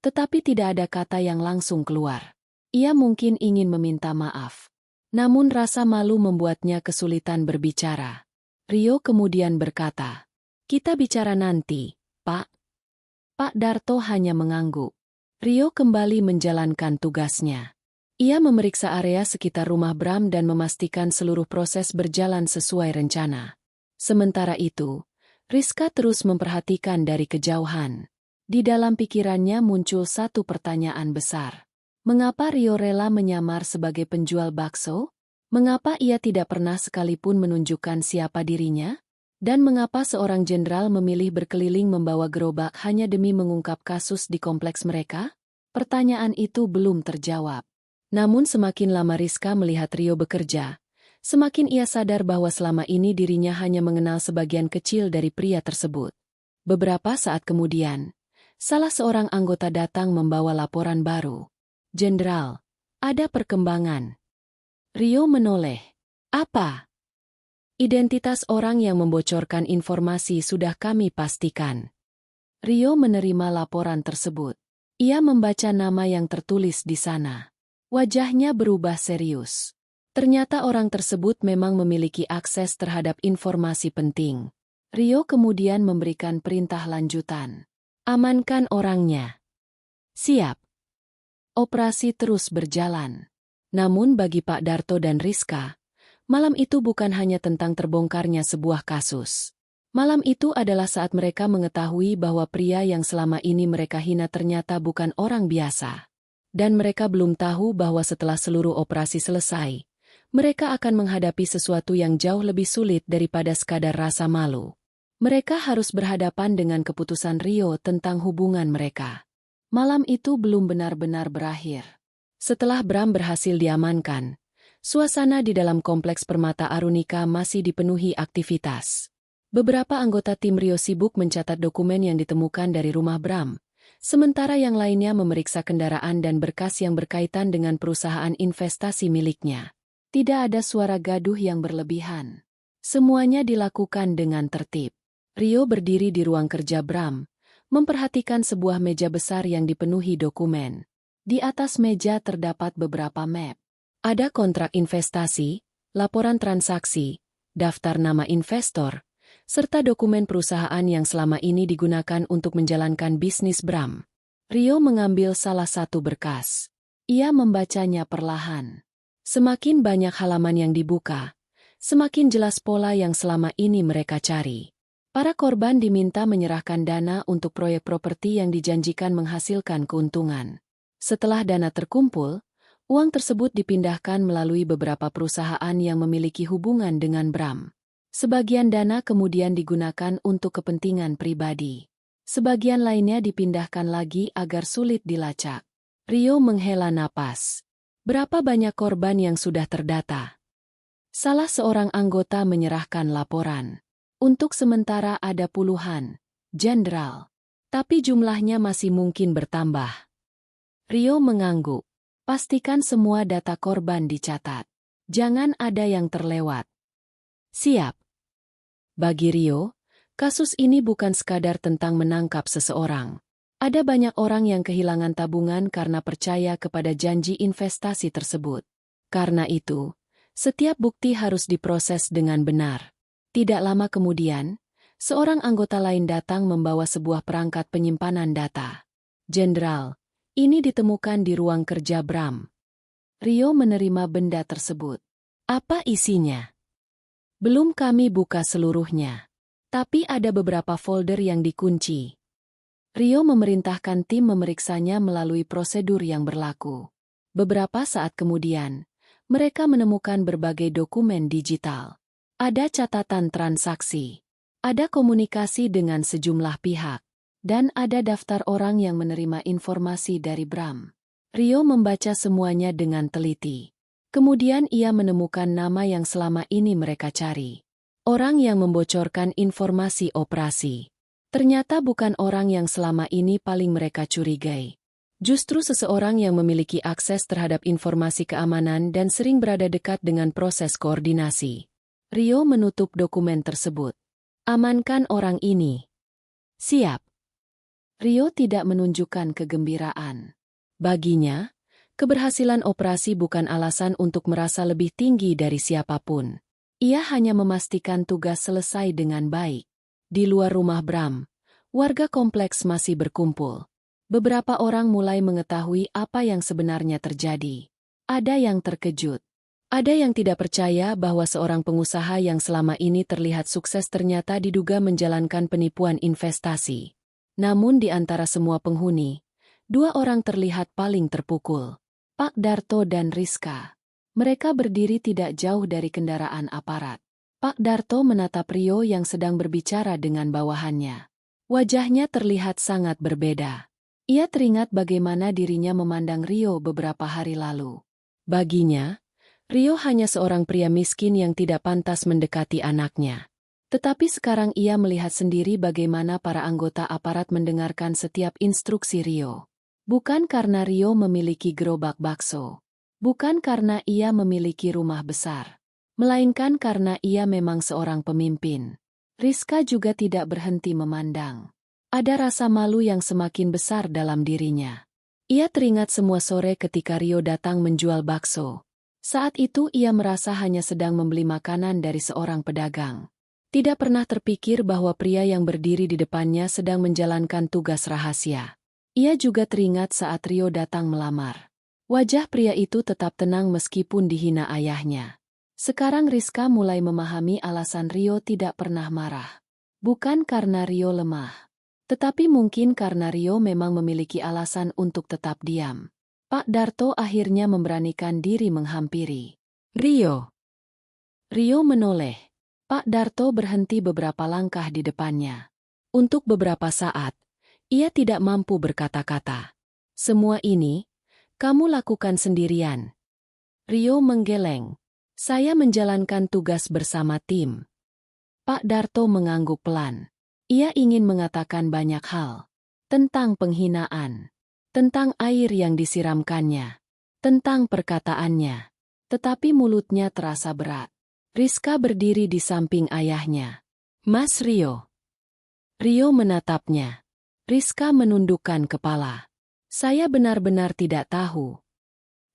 Tetapi tidak ada kata yang langsung keluar. Ia mungkin ingin meminta maaf. Namun rasa malu membuatnya kesulitan berbicara. Rio kemudian berkata, "Kita bicara nanti, Pak." Pak Darto hanya mengangguk. Rio kembali menjalankan tugasnya. Ia memeriksa area sekitar rumah Bram dan memastikan seluruh proses berjalan sesuai rencana. Sementara itu, Rizka terus memperhatikan dari kejauhan. Di dalam pikirannya muncul satu pertanyaan besar. Mengapa Rio rela menyamar sebagai penjual bakso? Mengapa ia tidak pernah sekalipun menunjukkan siapa dirinya? Dan mengapa seorang jenderal memilih berkeliling membawa gerobak hanya demi mengungkap kasus di kompleks mereka? Pertanyaan itu belum terjawab. Namun semakin lama Rizka melihat Rio bekerja, semakin ia sadar bahwa selama ini dirinya hanya mengenal sebagian kecil dari pria tersebut. Beberapa saat kemudian, salah seorang anggota datang membawa laporan baru. "Jenderal, ada perkembangan." Rio menoleh. "Apa?" "Identitas orang yang membocorkan informasi sudah kami pastikan." Rio menerima laporan tersebut. Ia membaca nama yang tertulis di sana. Wajahnya berubah serius. Ternyata orang tersebut memang memiliki akses terhadap informasi penting. Rio kemudian memberikan perintah lanjutan. "Amankan orangnya." "Siap." Operasi terus berjalan. Namun bagi Pak Darto dan Rizka, malam itu bukan hanya tentang terbongkarnya sebuah kasus. Malam itu adalah saat mereka mengetahui bahwa pria yang selama ini mereka hina ternyata bukan orang biasa. Dan mereka belum tahu bahwa setelah seluruh operasi selesai, mereka akan menghadapi sesuatu yang jauh lebih sulit daripada sekadar rasa malu. Mereka harus berhadapan dengan keputusan Rio tentang hubungan mereka. Malam itu belum benar-benar berakhir. Setelah Bram berhasil diamankan, suasana di dalam kompleks Permata Arunika masih dipenuhi aktivitas. Beberapa anggota tim Rio sibuk mencatat dokumen yang ditemukan dari rumah Bram, sementara yang lainnya memeriksa kendaraan dan berkas yang berkaitan dengan perusahaan investasi miliknya. Tidak ada suara gaduh yang berlebihan. Semuanya dilakukan dengan tertib. Rio berdiri di ruang kerja Bram, memperhatikan sebuah meja besar yang dipenuhi dokumen. Di atas meja terdapat beberapa map. Ada kontrak investasi, laporan transaksi, daftar nama investor, serta dokumen perusahaan yang selama ini digunakan untuk menjalankan bisnis Bram. Rio mengambil salah satu berkas. Ia membacanya perlahan. Semakin banyak halaman yang dibuka, semakin jelas pola yang selama ini mereka cari. Para korban diminta menyerahkan dana untuk proyek properti yang dijanjikan menghasilkan keuntungan. Setelah dana terkumpul, uang tersebut dipindahkan melalui beberapa perusahaan yang memiliki hubungan dengan Bram. Sebagian dana kemudian digunakan untuk kepentingan pribadi. Sebagian lainnya dipindahkan lagi agar sulit dilacak. Rio menghela napas. Berapa banyak korban yang sudah terdata? Salah seorang anggota menyerahkan laporan. Untuk sementara ada puluhan, Jenderal. Tapi jumlahnya masih mungkin bertambah. Rio mengangguk. Pastikan semua data korban dicatat. Jangan ada yang terlewat. Siap. Bagi Rio, kasus ini bukan sekadar tentang menangkap seseorang. Ada banyak orang yang kehilangan tabungan karena percaya kepada janji investasi tersebut. Karena itu, setiap bukti harus diproses dengan benar. Tidak lama kemudian, seorang anggota lain datang membawa sebuah perangkat penyimpanan data. Jenderal, ini ditemukan di ruang kerja Bram. Rio menerima benda tersebut. Apa isinya? Belum kami buka seluruhnya. Tapi ada beberapa folder yang dikunci. Rio memerintahkan tim memeriksanya melalui prosedur yang berlaku. Beberapa saat kemudian, mereka menemukan berbagai dokumen digital. Ada catatan transaksi, ada komunikasi dengan sejumlah pihak, dan ada daftar orang yang menerima informasi dari Bram. Rio membaca semuanya dengan teliti. Kemudian ia menemukan nama yang selama ini mereka cari. Orang yang membocorkan informasi operasi. Ternyata bukan orang yang selama ini paling mereka curigai. Justru seseorang yang memiliki akses terhadap informasi keamanan dan sering berada dekat dengan proses koordinasi. Rio menutup dokumen tersebut. Amankan orang ini. Siap. Rio tidak menunjukkan kegembiraan. Baginya, keberhasilan operasi bukan alasan untuk merasa lebih tinggi dari siapapun. Ia hanya memastikan tugas selesai dengan baik. Di luar rumah Bram, warga kompleks masih berkumpul. Beberapa orang mulai mengetahui apa yang sebenarnya terjadi. Ada yang terkejut. Ada yang tidak percaya bahwa seorang pengusaha yang selama ini terlihat sukses ternyata diduga menjalankan penipuan investasi. Namun di antara semua penghuni, 2 orang terlihat paling terpukul. Pak Darto dan Rizka. Mereka berdiri tidak jauh dari kendaraan aparat. Pak Darto menatap Rio yang sedang berbicara dengan bawahannya. Wajahnya terlihat sangat berbeda. Ia teringat bagaimana dirinya memandang Rio beberapa hari lalu. Baginya, Rio hanya seorang pria miskin yang tidak pantas mendekati anaknya. Tetapi sekarang ia melihat sendiri bagaimana para anggota aparat mendengarkan setiap instruksi Rio. Bukan karena Rio memiliki gerobak bakso. Bukan karena ia memiliki rumah besar. Melainkan karena ia memang seorang pemimpin. Rizka juga tidak berhenti memandang. Ada rasa malu yang semakin besar dalam dirinya. Ia teringat semua sore ketika Rio datang menjual bakso. Saat itu ia merasa hanya sedang membeli makanan dari seorang pedagang. Tidak pernah terpikir bahwa pria yang berdiri di depannya sedang menjalankan tugas rahasia. Ia juga teringat saat Rio datang melamar. Wajah pria itu tetap tenang meskipun dihina ayahnya. Sekarang Rizka mulai memahami alasan Rio tidak pernah marah. Bukan karena Rio lemah. Tetapi mungkin karena Rio memang memiliki alasan untuk tetap diam. Pak Darto akhirnya memberanikan diri menghampiri Rio. Rio menoleh. Pak Darto berhenti beberapa langkah di depannya. Untuk beberapa saat, ia tidak mampu berkata-kata. Semua ini, kamu lakukan sendirian. Rio menggeleng. Saya menjalankan tugas bersama tim. Pak Darto mengangguk pelan. Ia ingin mengatakan banyak hal. Tentang penghinaan. Tentang air yang disiramkannya. Tentang perkataannya. Tetapi mulutnya terasa berat. Rizka berdiri di samping ayahnya. Mas Rio. Rio menatapnya. Rizka menundukkan kepala. Saya benar-benar tidak tahu.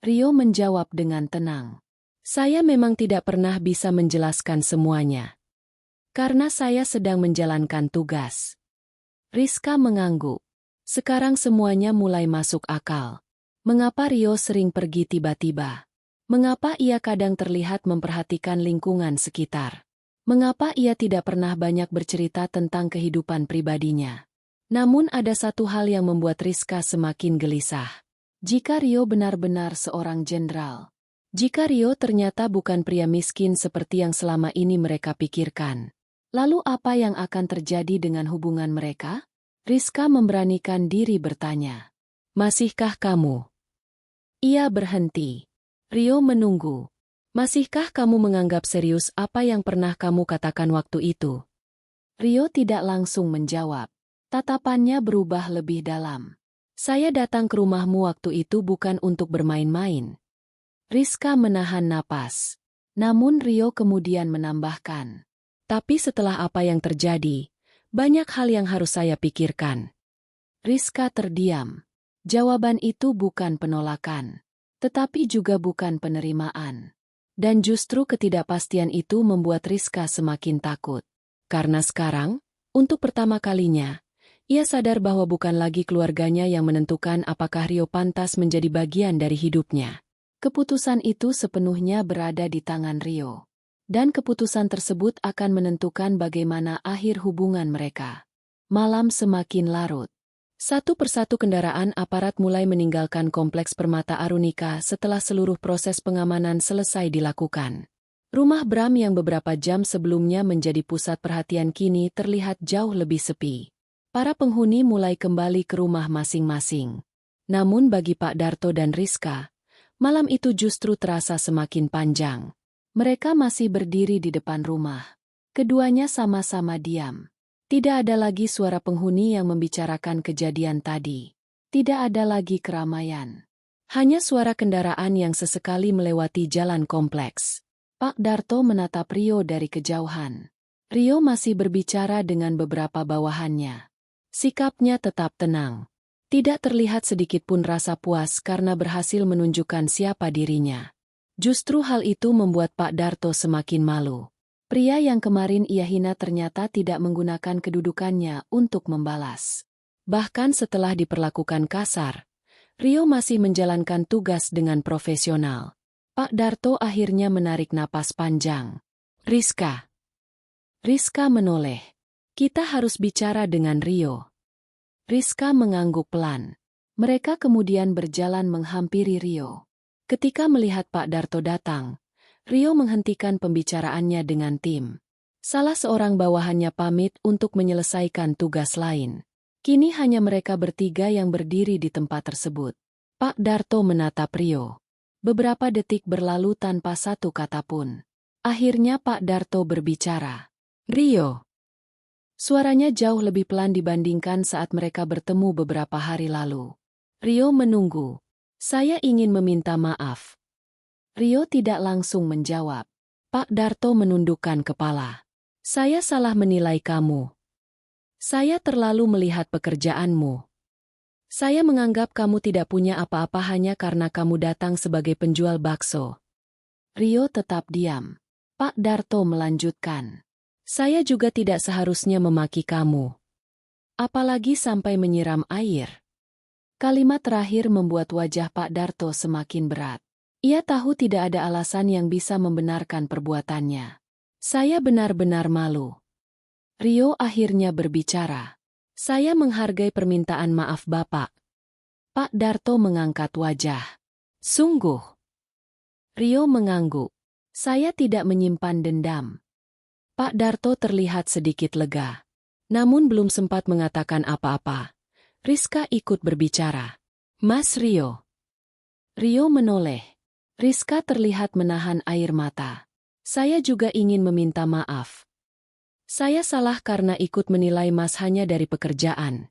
Rio menjawab dengan tenang. Saya memang tidak pernah bisa menjelaskan semuanya. Karena saya sedang menjalankan tugas. Rizka mengangguk. Sekarang semuanya mulai masuk akal. Mengapa Rio sering pergi tiba-tiba? Mengapa ia kadang terlihat memperhatikan lingkungan sekitar? Mengapa ia tidak pernah banyak bercerita tentang kehidupan pribadinya? Namun ada satu hal yang membuat Rizka semakin gelisah. Jika Rio benar-benar seorang jenderal. Jika Rio ternyata bukan pria miskin seperti yang selama ini mereka pikirkan. Lalu apa yang akan terjadi dengan hubungan mereka? Rizka memberanikan diri bertanya. Masihkah kamu? Ia berhenti. Rio menunggu. Masihkah kamu menganggap serius apa yang pernah kamu katakan waktu itu? Rio tidak langsung menjawab. Tatapannya berubah lebih dalam. Saya datang ke rumahmu waktu itu bukan untuk bermain-main. Rizka menahan napas. Namun Rio kemudian menambahkan. Tapi setelah apa yang terjadi, banyak hal yang harus saya pikirkan. Rizka terdiam. Jawaban itu bukan penolakan, tetapi juga bukan penerimaan. Dan justru ketidakpastian itu membuat Rizka semakin takut. Karena sekarang, untuk pertama kalinya, ia sadar bahwa bukan lagi keluarganya yang menentukan apakah Rio pantas menjadi bagian dari hidupnya. Keputusan itu sepenuhnya berada di tangan Rio. Dan keputusan tersebut akan menentukan bagaimana akhir hubungan mereka. Malam semakin larut. Satu persatu kendaraan aparat mulai meninggalkan kompleks Permata Arunika setelah seluruh proses pengamanan selesai dilakukan. Rumah Bram yang beberapa jam sebelumnya menjadi pusat perhatian kini terlihat jauh lebih sepi. Para penghuni mulai kembali ke rumah masing-masing. Namun bagi Pak Darto dan Rizka, malam itu justru terasa semakin panjang. Mereka masih berdiri di depan rumah. Keduanya sama-sama diam. Tidak ada lagi suara penghuni yang membicarakan kejadian tadi. Tidak ada lagi keramaian. Hanya suara kendaraan yang sesekali melewati jalan kompleks. Pak Darto menatap Rio dari kejauhan. Rio masih berbicara dengan beberapa bawahannya. Sikapnya tetap tenang. Tidak terlihat sedikitpun rasa puas karena berhasil menunjukkan siapa dirinya. Justru hal itu membuat Pak Darto semakin malu. Pria yang kemarin ia hina ternyata tidak menggunakan kedudukannya untuk membalas. Bahkan setelah diperlakukan kasar, Rio masih menjalankan tugas dengan profesional. Pak Darto akhirnya menarik napas panjang. Rizka. Rizka menoleh. Kita harus bicara dengan Rio. Rizka mengangguk pelan. Mereka kemudian berjalan menghampiri Rio. Ketika melihat Pak Darto datang, Rio menghentikan pembicaraannya dengan tim. Salah seorang bawahannya pamit untuk menyelesaikan tugas lain. Kini hanya mereka bertiga yang berdiri di tempat tersebut. Pak Darto menatap Rio. Beberapa detik berlalu tanpa satu kata pun. Akhirnya Pak Darto berbicara. Rio. Suaranya jauh lebih pelan dibandingkan saat mereka bertemu beberapa hari lalu. Rio menunggu. Saya ingin meminta maaf. Rio tidak langsung menjawab. Pak Darto menundukkan kepala. Saya salah menilai kamu. Saya terlalu melihat pekerjaanmu. Saya menganggap kamu tidak punya apa-apa hanya karena kamu datang sebagai penjual bakso. Rio tetap diam. Pak Darto melanjutkan. Saya juga tidak seharusnya memaki kamu. Apalagi sampai menyiram air. Kalimat terakhir membuat wajah Pak Darto semakin berat. Ia tahu tidak ada alasan yang bisa membenarkan perbuatannya. Saya benar-benar malu. Rio akhirnya berbicara. Saya menghargai permintaan maaf Bapak. Pak Darto mengangkat wajah. Sungguh. Rio mengangguk. Saya tidak menyimpan dendam. Pak Darto terlihat sedikit lega. Namun belum sempat mengatakan apa-apa. Rizka ikut berbicara. Mas Rio. Rio menoleh. Rizka terlihat menahan air mata. Saya juga ingin meminta maaf. Saya salah karena ikut menilai Mas hanya dari pekerjaan.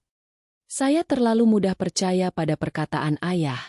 Saya terlalu mudah percaya pada perkataan ayah.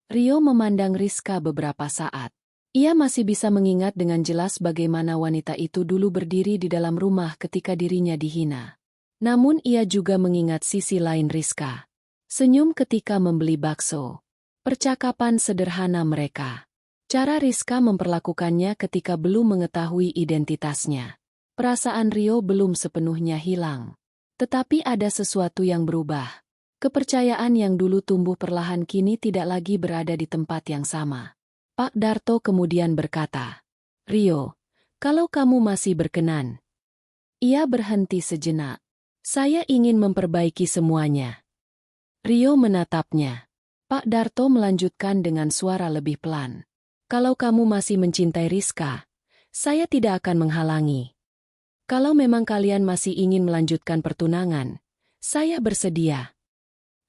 Rio memandang Rizka beberapa saat. Ia masih bisa mengingat dengan jelas bagaimana wanita itu dulu berdiri di dalam rumah ketika dirinya dihina. Namun ia juga mengingat sisi lain Rizka. Senyum ketika membeli bakso. Percakapan sederhana mereka. Cara Rizka memperlakukannya ketika belum mengetahui identitasnya. Perasaan Rio belum sepenuhnya hilang. Tetapi ada sesuatu yang berubah. Kepercayaan yang dulu tumbuh perlahan kini tidak lagi berada di tempat yang sama. Pak Darto kemudian berkata, "Rio, kalau kamu masih berkenan." Ia berhenti sejenak. "Saya ingin memperbaiki semuanya." Rio menatapnya. Pak Darto melanjutkan dengan suara lebih pelan. "Kalau kamu masih mencintai Rizka, saya tidak akan menghalangi. Kalau memang kalian masih ingin melanjutkan pertunangan, saya bersedia."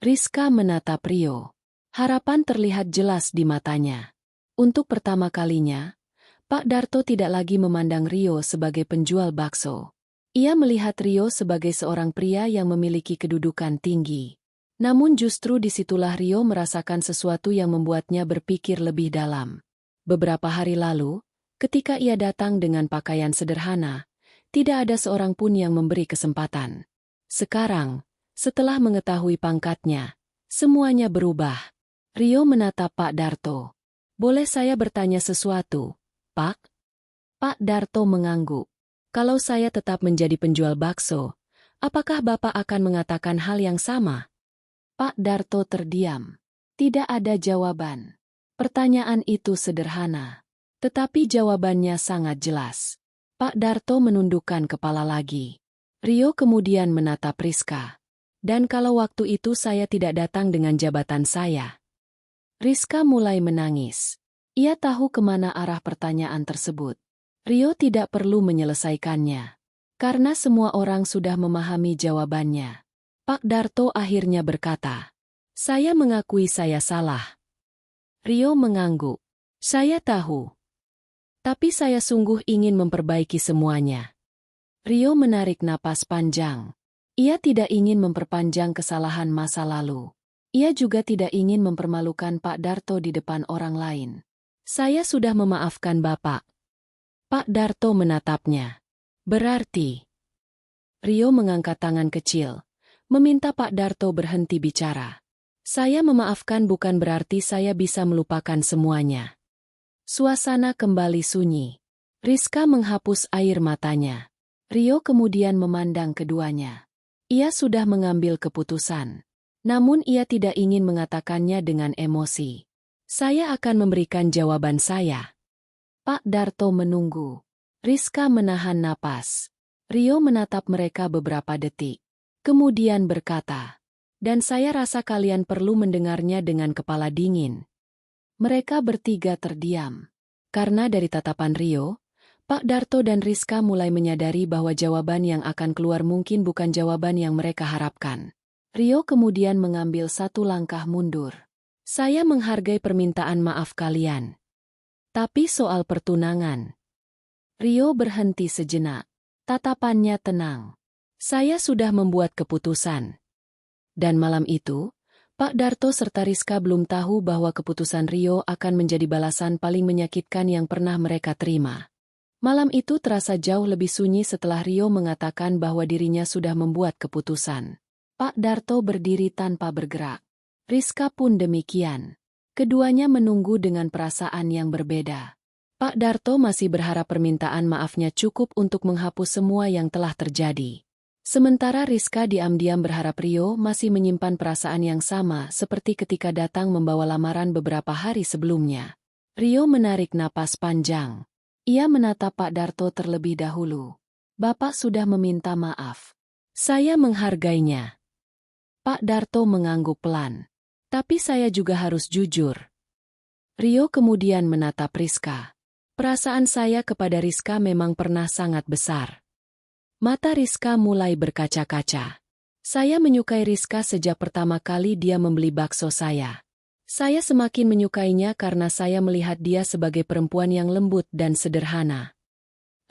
Rizka menatap Rio. Harapan terlihat jelas di matanya. Untuk pertama kalinya, Pak Darto tidak lagi memandang Rio sebagai penjual bakso. Ia melihat Rio sebagai seorang pria yang memiliki kedudukan tinggi. Namun justru disitulah Rio merasakan sesuatu yang membuatnya berpikir lebih dalam. Beberapa hari lalu, ketika ia datang dengan pakaian sederhana, tidak ada seorang pun yang memberi kesempatan. Sekarang, setelah mengetahui pangkatnya, semuanya berubah. Rio menatap Pak Darto. "Boleh saya bertanya sesuatu, Pak?" Pak Darto mengangguk. "Kalau saya tetap menjadi penjual bakso, apakah Bapak akan mengatakan hal yang sama?" Pak Darto terdiam. Tidak ada jawaban. Pertanyaan itu sederhana, tetapi jawabannya sangat jelas. Pak Darto menundukkan kepala lagi. Rio kemudian menatap Rizka. "Dan kalau waktu itu saya tidak datang dengan jabatan saya?" Rizka mulai menangis. Ia tahu kemana arah pertanyaan tersebut. Rio tidak perlu menyelesaikannya, karena semua orang sudah memahami jawabannya. Pak Darto akhirnya berkata, "Saya mengakui saya salah." Rio mengangguk. "Saya tahu. Tapi saya sungguh ingin memperbaiki semuanya." Rio menarik napas panjang. Ia tidak ingin memperpanjang kesalahan masa lalu. Ia juga tidak ingin mempermalukan Pak Darto di depan orang lain. "Saya sudah memaafkan Bapak." Pak Darto menatapnya. "Berarti..." Rio mengangkat tangan kecil, meminta Pak Darto berhenti bicara. "Saya memaafkan bukan berarti saya bisa melupakan semuanya." Suasana kembali sunyi. Rizka menghapus air matanya. Rio kemudian memandang keduanya. Ia sudah mengambil keputusan. Namun ia tidak ingin mengatakannya dengan emosi. "Saya akan memberikan jawaban saya." Pak Darto menunggu. Rizka menahan napas. Rio menatap mereka beberapa detik. Kemudian berkata, "Dan saya rasa kalian perlu mendengarnya dengan kepala dingin." Mereka bertiga terdiam. Karena dari tatapan Rio, Pak Darto dan Rizka mulai menyadari bahwa jawaban yang akan keluar mungkin bukan jawaban yang mereka harapkan. Rio kemudian mengambil satu langkah mundur. "Saya menghargai permintaan maaf kalian. Tapi soal pertunangan..." Rio berhenti sejenak. Tatapannya tenang. "Saya sudah membuat keputusan." Dan malam itu, Pak Darto serta Rizka belum tahu bahwa keputusan Rio akan menjadi balasan paling menyakitkan yang pernah mereka terima. Malam itu terasa jauh lebih sunyi setelah Rio mengatakan bahwa dirinya sudah membuat keputusan. Pak Darto berdiri tanpa bergerak. Rizka pun demikian. Keduanya menunggu dengan perasaan yang berbeda. Pak Darto masih berharap permintaan maafnya cukup untuk menghapus semua yang telah terjadi. Sementara Rizka diam-diam berharap Rio masih menyimpan perasaan yang sama seperti ketika datang membawa lamaran beberapa hari sebelumnya. Rio menarik napas panjang. Ia menatap Pak Darto terlebih dahulu. "Bapak sudah meminta maaf. Saya menghargainya." Pak Darto mengangguk pelan. "Tapi saya juga harus jujur." Rio kemudian menatap Rizka. "Perasaan saya kepada Rizka memang pernah sangat besar." Mata Rizka mulai berkaca-kaca. "Saya menyukai Rizka sejak pertama kali dia membeli bakso saya. Saya semakin menyukainya karena saya melihat dia sebagai perempuan yang lembut dan sederhana."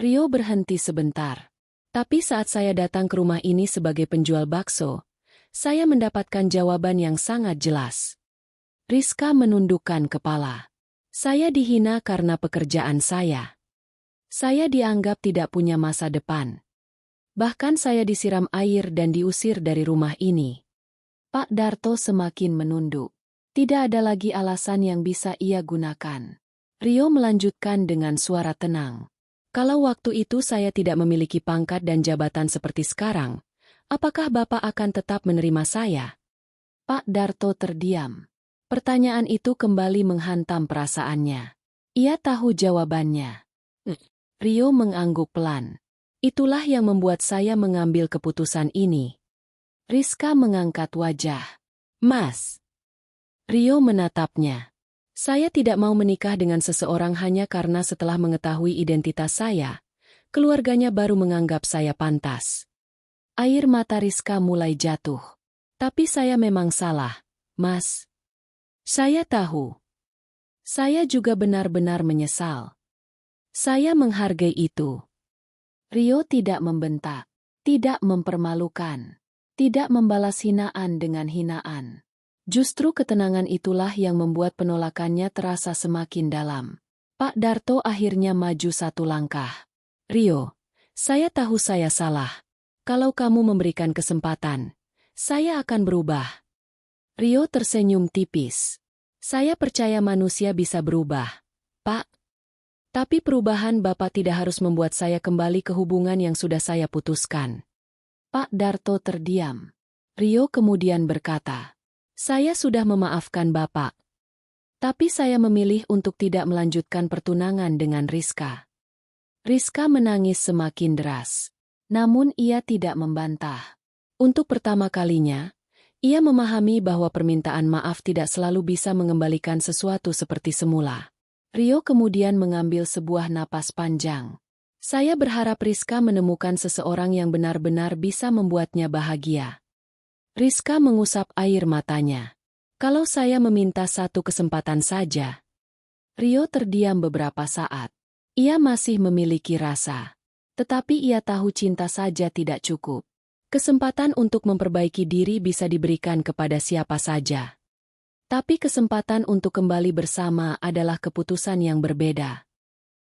Rio berhenti sebentar. "Tapi saat saya datang ke rumah ini sebagai penjual bakso, saya mendapatkan jawaban yang sangat jelas." Rizka menundukkan kepala. "Saya dihina karena pekerjaan saya. Saya dianggap tidak punya masa depan. Bahkan saya disiram air dan diusir dari rumah ini." Pak Darto semakin menunduk. Tidak ada lagi alasan yang bisa ia gunakan. Rio melanjutkan dengan suara tenang. "Kalau waktu itu saya tidak memiliki pangkat dan jabatan seperti sekarang, apakah Bapak akan tetap menerima saya?" Pak Darto terdiam. Pertanyaan itu kembali menghantam perasaannya. Ia tahu jawabannya. Rio mengangguk pelan. Itulah yang membuat saya mengambil keputusan ini. Rizka mengangkat wajah. Mas. Rio menatapnya. Saya tidak mau menikah dengan seseorang hanya karena setelah mengetahui identitas saya, keluarganya baru menganggap saya pantas. Air mata Rizka mulai jatuh. Tapi saya memang salah, Mas. Saya tahu. Saya juga benar-benar menyesal. Saya menghargai itu. Rio tidak membentak, tidak mempermalukan, tidak membalas hinaan dengan hinaan. Justru ketenangan itulah yang membuat penolakannya terasa semakin dalam. Pak Darto akhirnya maju satu langkah. Rio, saya tahu saya salah. Kalau kamu memberikan kesempatan, saya akan berubah. Rio tersenyum tipis. Saya percaya manusia bisa berubah, Pak. Tapi perubahan Bapak tidak harus membuat saya kembali ke hubungan yang sudah saya putuskan. Pak Darto terdiam. Rio kemudian berkata, saya sudah memaafkan Bapak. Tapi saya memilih untuk tidak melanjutkan pertunangan dengan Rizka. Rizka menangis semakin deras. Namun ia tidak membantah. Untuk pertama kalinya, ia memahami bahwa permintaan maaf tidak selalu bisa mengembalikan sesuatu seperti semula. Rio kemudian mengambil sebuah napas panjang. Saya berharap Rizka menemukan seseorang yang benar-benar bisa membuatnya bahagia. Rizka mengusap air matanya. Kalau saya meminta satu kesempatan saja. Rio terdiam beberapa saat. Ia masih memiliki rasa. Tetapi ia tahu cinta saja tidak cukup. Kesempatan untuk memperbaiki diri bisa diberikan kepada siapa saja. Tapi kesempatan untuk kembali bersama adalah keputusan yang berbeda.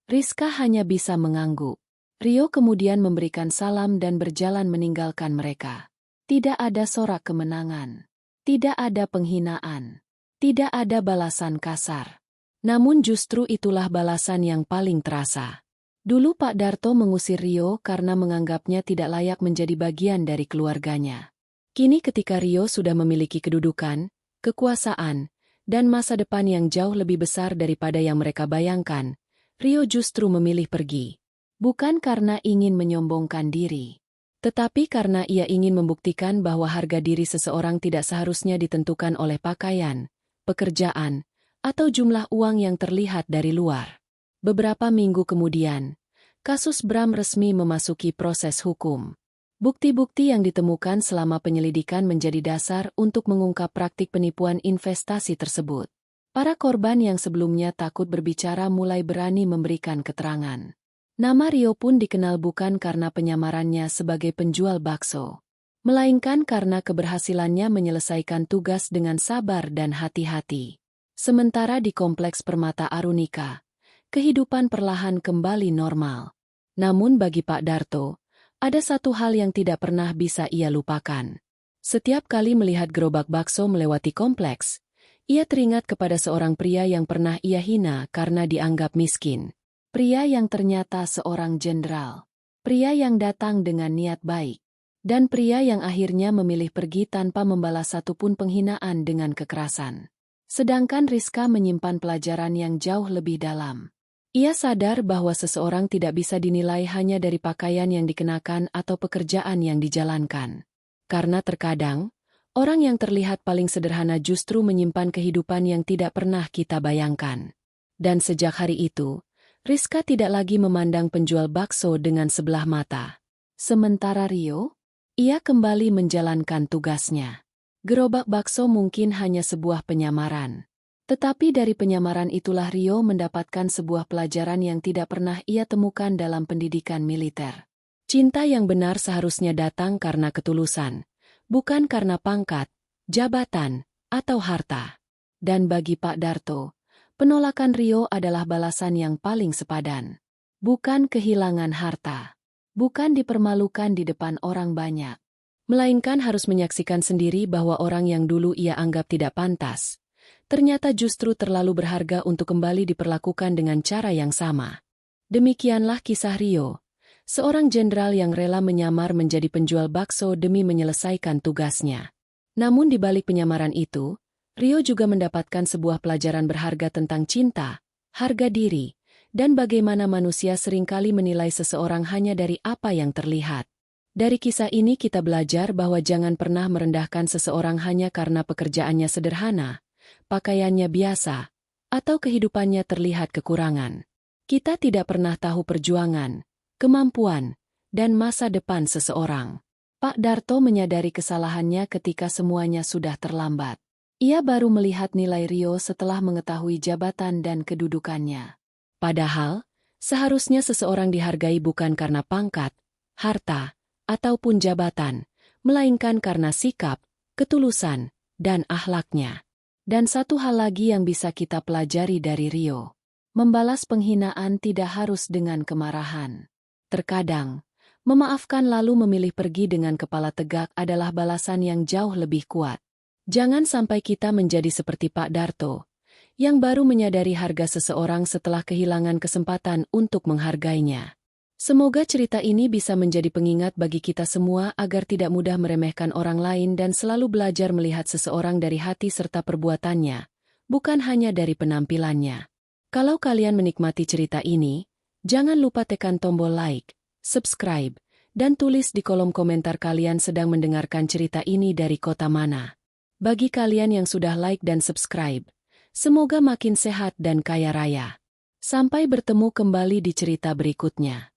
Rizka hanya bisa mengangguk. Rio kemudian memberikan salam dan berjalan meninggalkan mereka. Tidak ada sorak kemenangan. Tidak ada penghinaan. Tidak ada balasan kasar. Namun justru itulah balasan yang paling terasa. Dulu Pak Darto mengusir Rio karena menganggapnya tidak layak menjadi bagian dari keluarganya. Kini ketika Rio sudah memiliki kedudukan, kekuasaan, dan masa depan yang jauh lebih besar daripada yang mereka bayangkan, Rio justru memilih pergi. Bukan karena ingin menyombongkan diri. Tetapi karena ia ingin membuktikan bahwa harga diri seseorang tidak seharusnya ditentukan oleh pakaian, pekerjaan, atau jumlah uang yang terlihat dari luar. Beberapa minggu kemudian, kasus Bram resmi memasuki proses hukum. Bukti-bukti yang ditemukan selama penyelidikan menjadi dasar untuk mengungkap praktik penipuan investasi tersebut. Para korban yang sebelumnya takut berbicara mulai berani memberikan keterangan. Nama Rio pun dikenal bukan karena penyamarannya sebagai penjual bakso, melainkan karena keberhasilannya menyelesaikan tugas dengan sabar dan hati-hati. Sementara di Kompleks Permata Arunika, kehidupan perlahan kembali normal. Namun bagi Pak Darto, ada satu hal yang tidak pernah bisa ia lupakan. Setiap kali melihat gerobak bakso melewati kompleks, ia teringat kepada seorang pria yang pernah ia hina karena dianggap miskin. Pria yang ternyata seorang jenderal. Pria yang datang dengan niat baik. Dan pria yang akhirnya memilih pergi tanpa membalas satupun penghinaan dengan kekerasan. Sedangkan Rizka menyimpan pelajaran yang jauh lebih dalam. Ia sadar bahwa seseorang tidak bisa dinilai hanya dari pakaian yang dikenakan atau pekerjaan yang dijalankan. Karena terkadang, orang yang terlihat paling sederhana justru menyimpan kehidupan yang tidak pernah kita bayangkan. Dan sejak hari itu, Rizka tidak lagi memandang penjual bakso dengan sebelah mata. Sementara Rio, ia kembali menjalankan tugasnya. Gerobak bakso mungkin hanya sebuah penyamaran. Tetapi dari penyamaran itulah Rio mendapatkan sebuah pelajaran yang tidak pernah ia temukan dalam pendidikan militer. Cinta yang benar seharusnya datang karena ketulusan, bukan karena pangkat, jabatan, atau harta. Dan bagi Pak Darto, penolakan Rio adalah balasan yang paling sepadan. Bukan kehilangan harta. Bukan dipermalukan di depan orang banyak. Melainkan harus menyaksikan sendiri bahwa orang yang dulu ia anggap tidak pantas, ternyata justru terlalu berharga untuk kembali diperlakukan dengan cara yang sama. Demikianlah kisah Rio, seorang jenderal yang rela menyamar menjadi penjual bakso demi menyelesaikan tugasnya. Namun di balik penyamaran itu, Rio juga mendapatkan sebuah pelajaran berharga tentang cinta, harga diri, dan bagaimana manusia seringkali menilai seseorang hanya dari apa yang terlihat. Dari kisah ini kita belajar bahwa jangan pernah merendahkan seseorang hanya karena pekerjaannya sederhana, pakaiannya biasa, atau kehidupannya terlihat kekurangan. Kita tidak pernah tahu perjuangan, kemampuan, dan masa depan seseorang. Pak Darto menyadari kesalahannya ketika semuanya sudah terlambat. Ia baru melihat nilai Rio setelah mengetahui jabatan dan kedudukannya. Padahal, seharusnya seseorang dihargai bukan karena pangkat, harta, ataupun jabatan, melainkan karena sikap, ketulusan, dan akhlaknya. Dan satu hal lagi yang bisa kita pelajari dari Rio. Membalas penghinaan tidak harus dengan kemarahan. Terkadang, memaafkan lalu memilih pergi dengan kepala tegak adalah balasan yang jauh lebih kuat. Jangan sampai kita menjadi seperti Pak Darto, yang baru menyadari harga seseorang setelah kehilangan kesempatan untuk menghargainya. Semoga cerita ini bisa menjadi pengingat bagi kita semua agar tidak mudah meremehkan orang lain dan selalu belajar melihat seseorang dari hati serta perbuatannya, bukan hanya dari penampilannya. Kalau kalian menikmati cerita ini, jangan lupa tekan tombol like, subscribe, dan tulis di kolom komentar kalian sedang mendengarkan cerita ini dari kota mana. Bagi kalian yang sudah like dan subscribe, semoga makin sehat dan kaya raya. Sampai bertemu kembali di cerita berikutnya.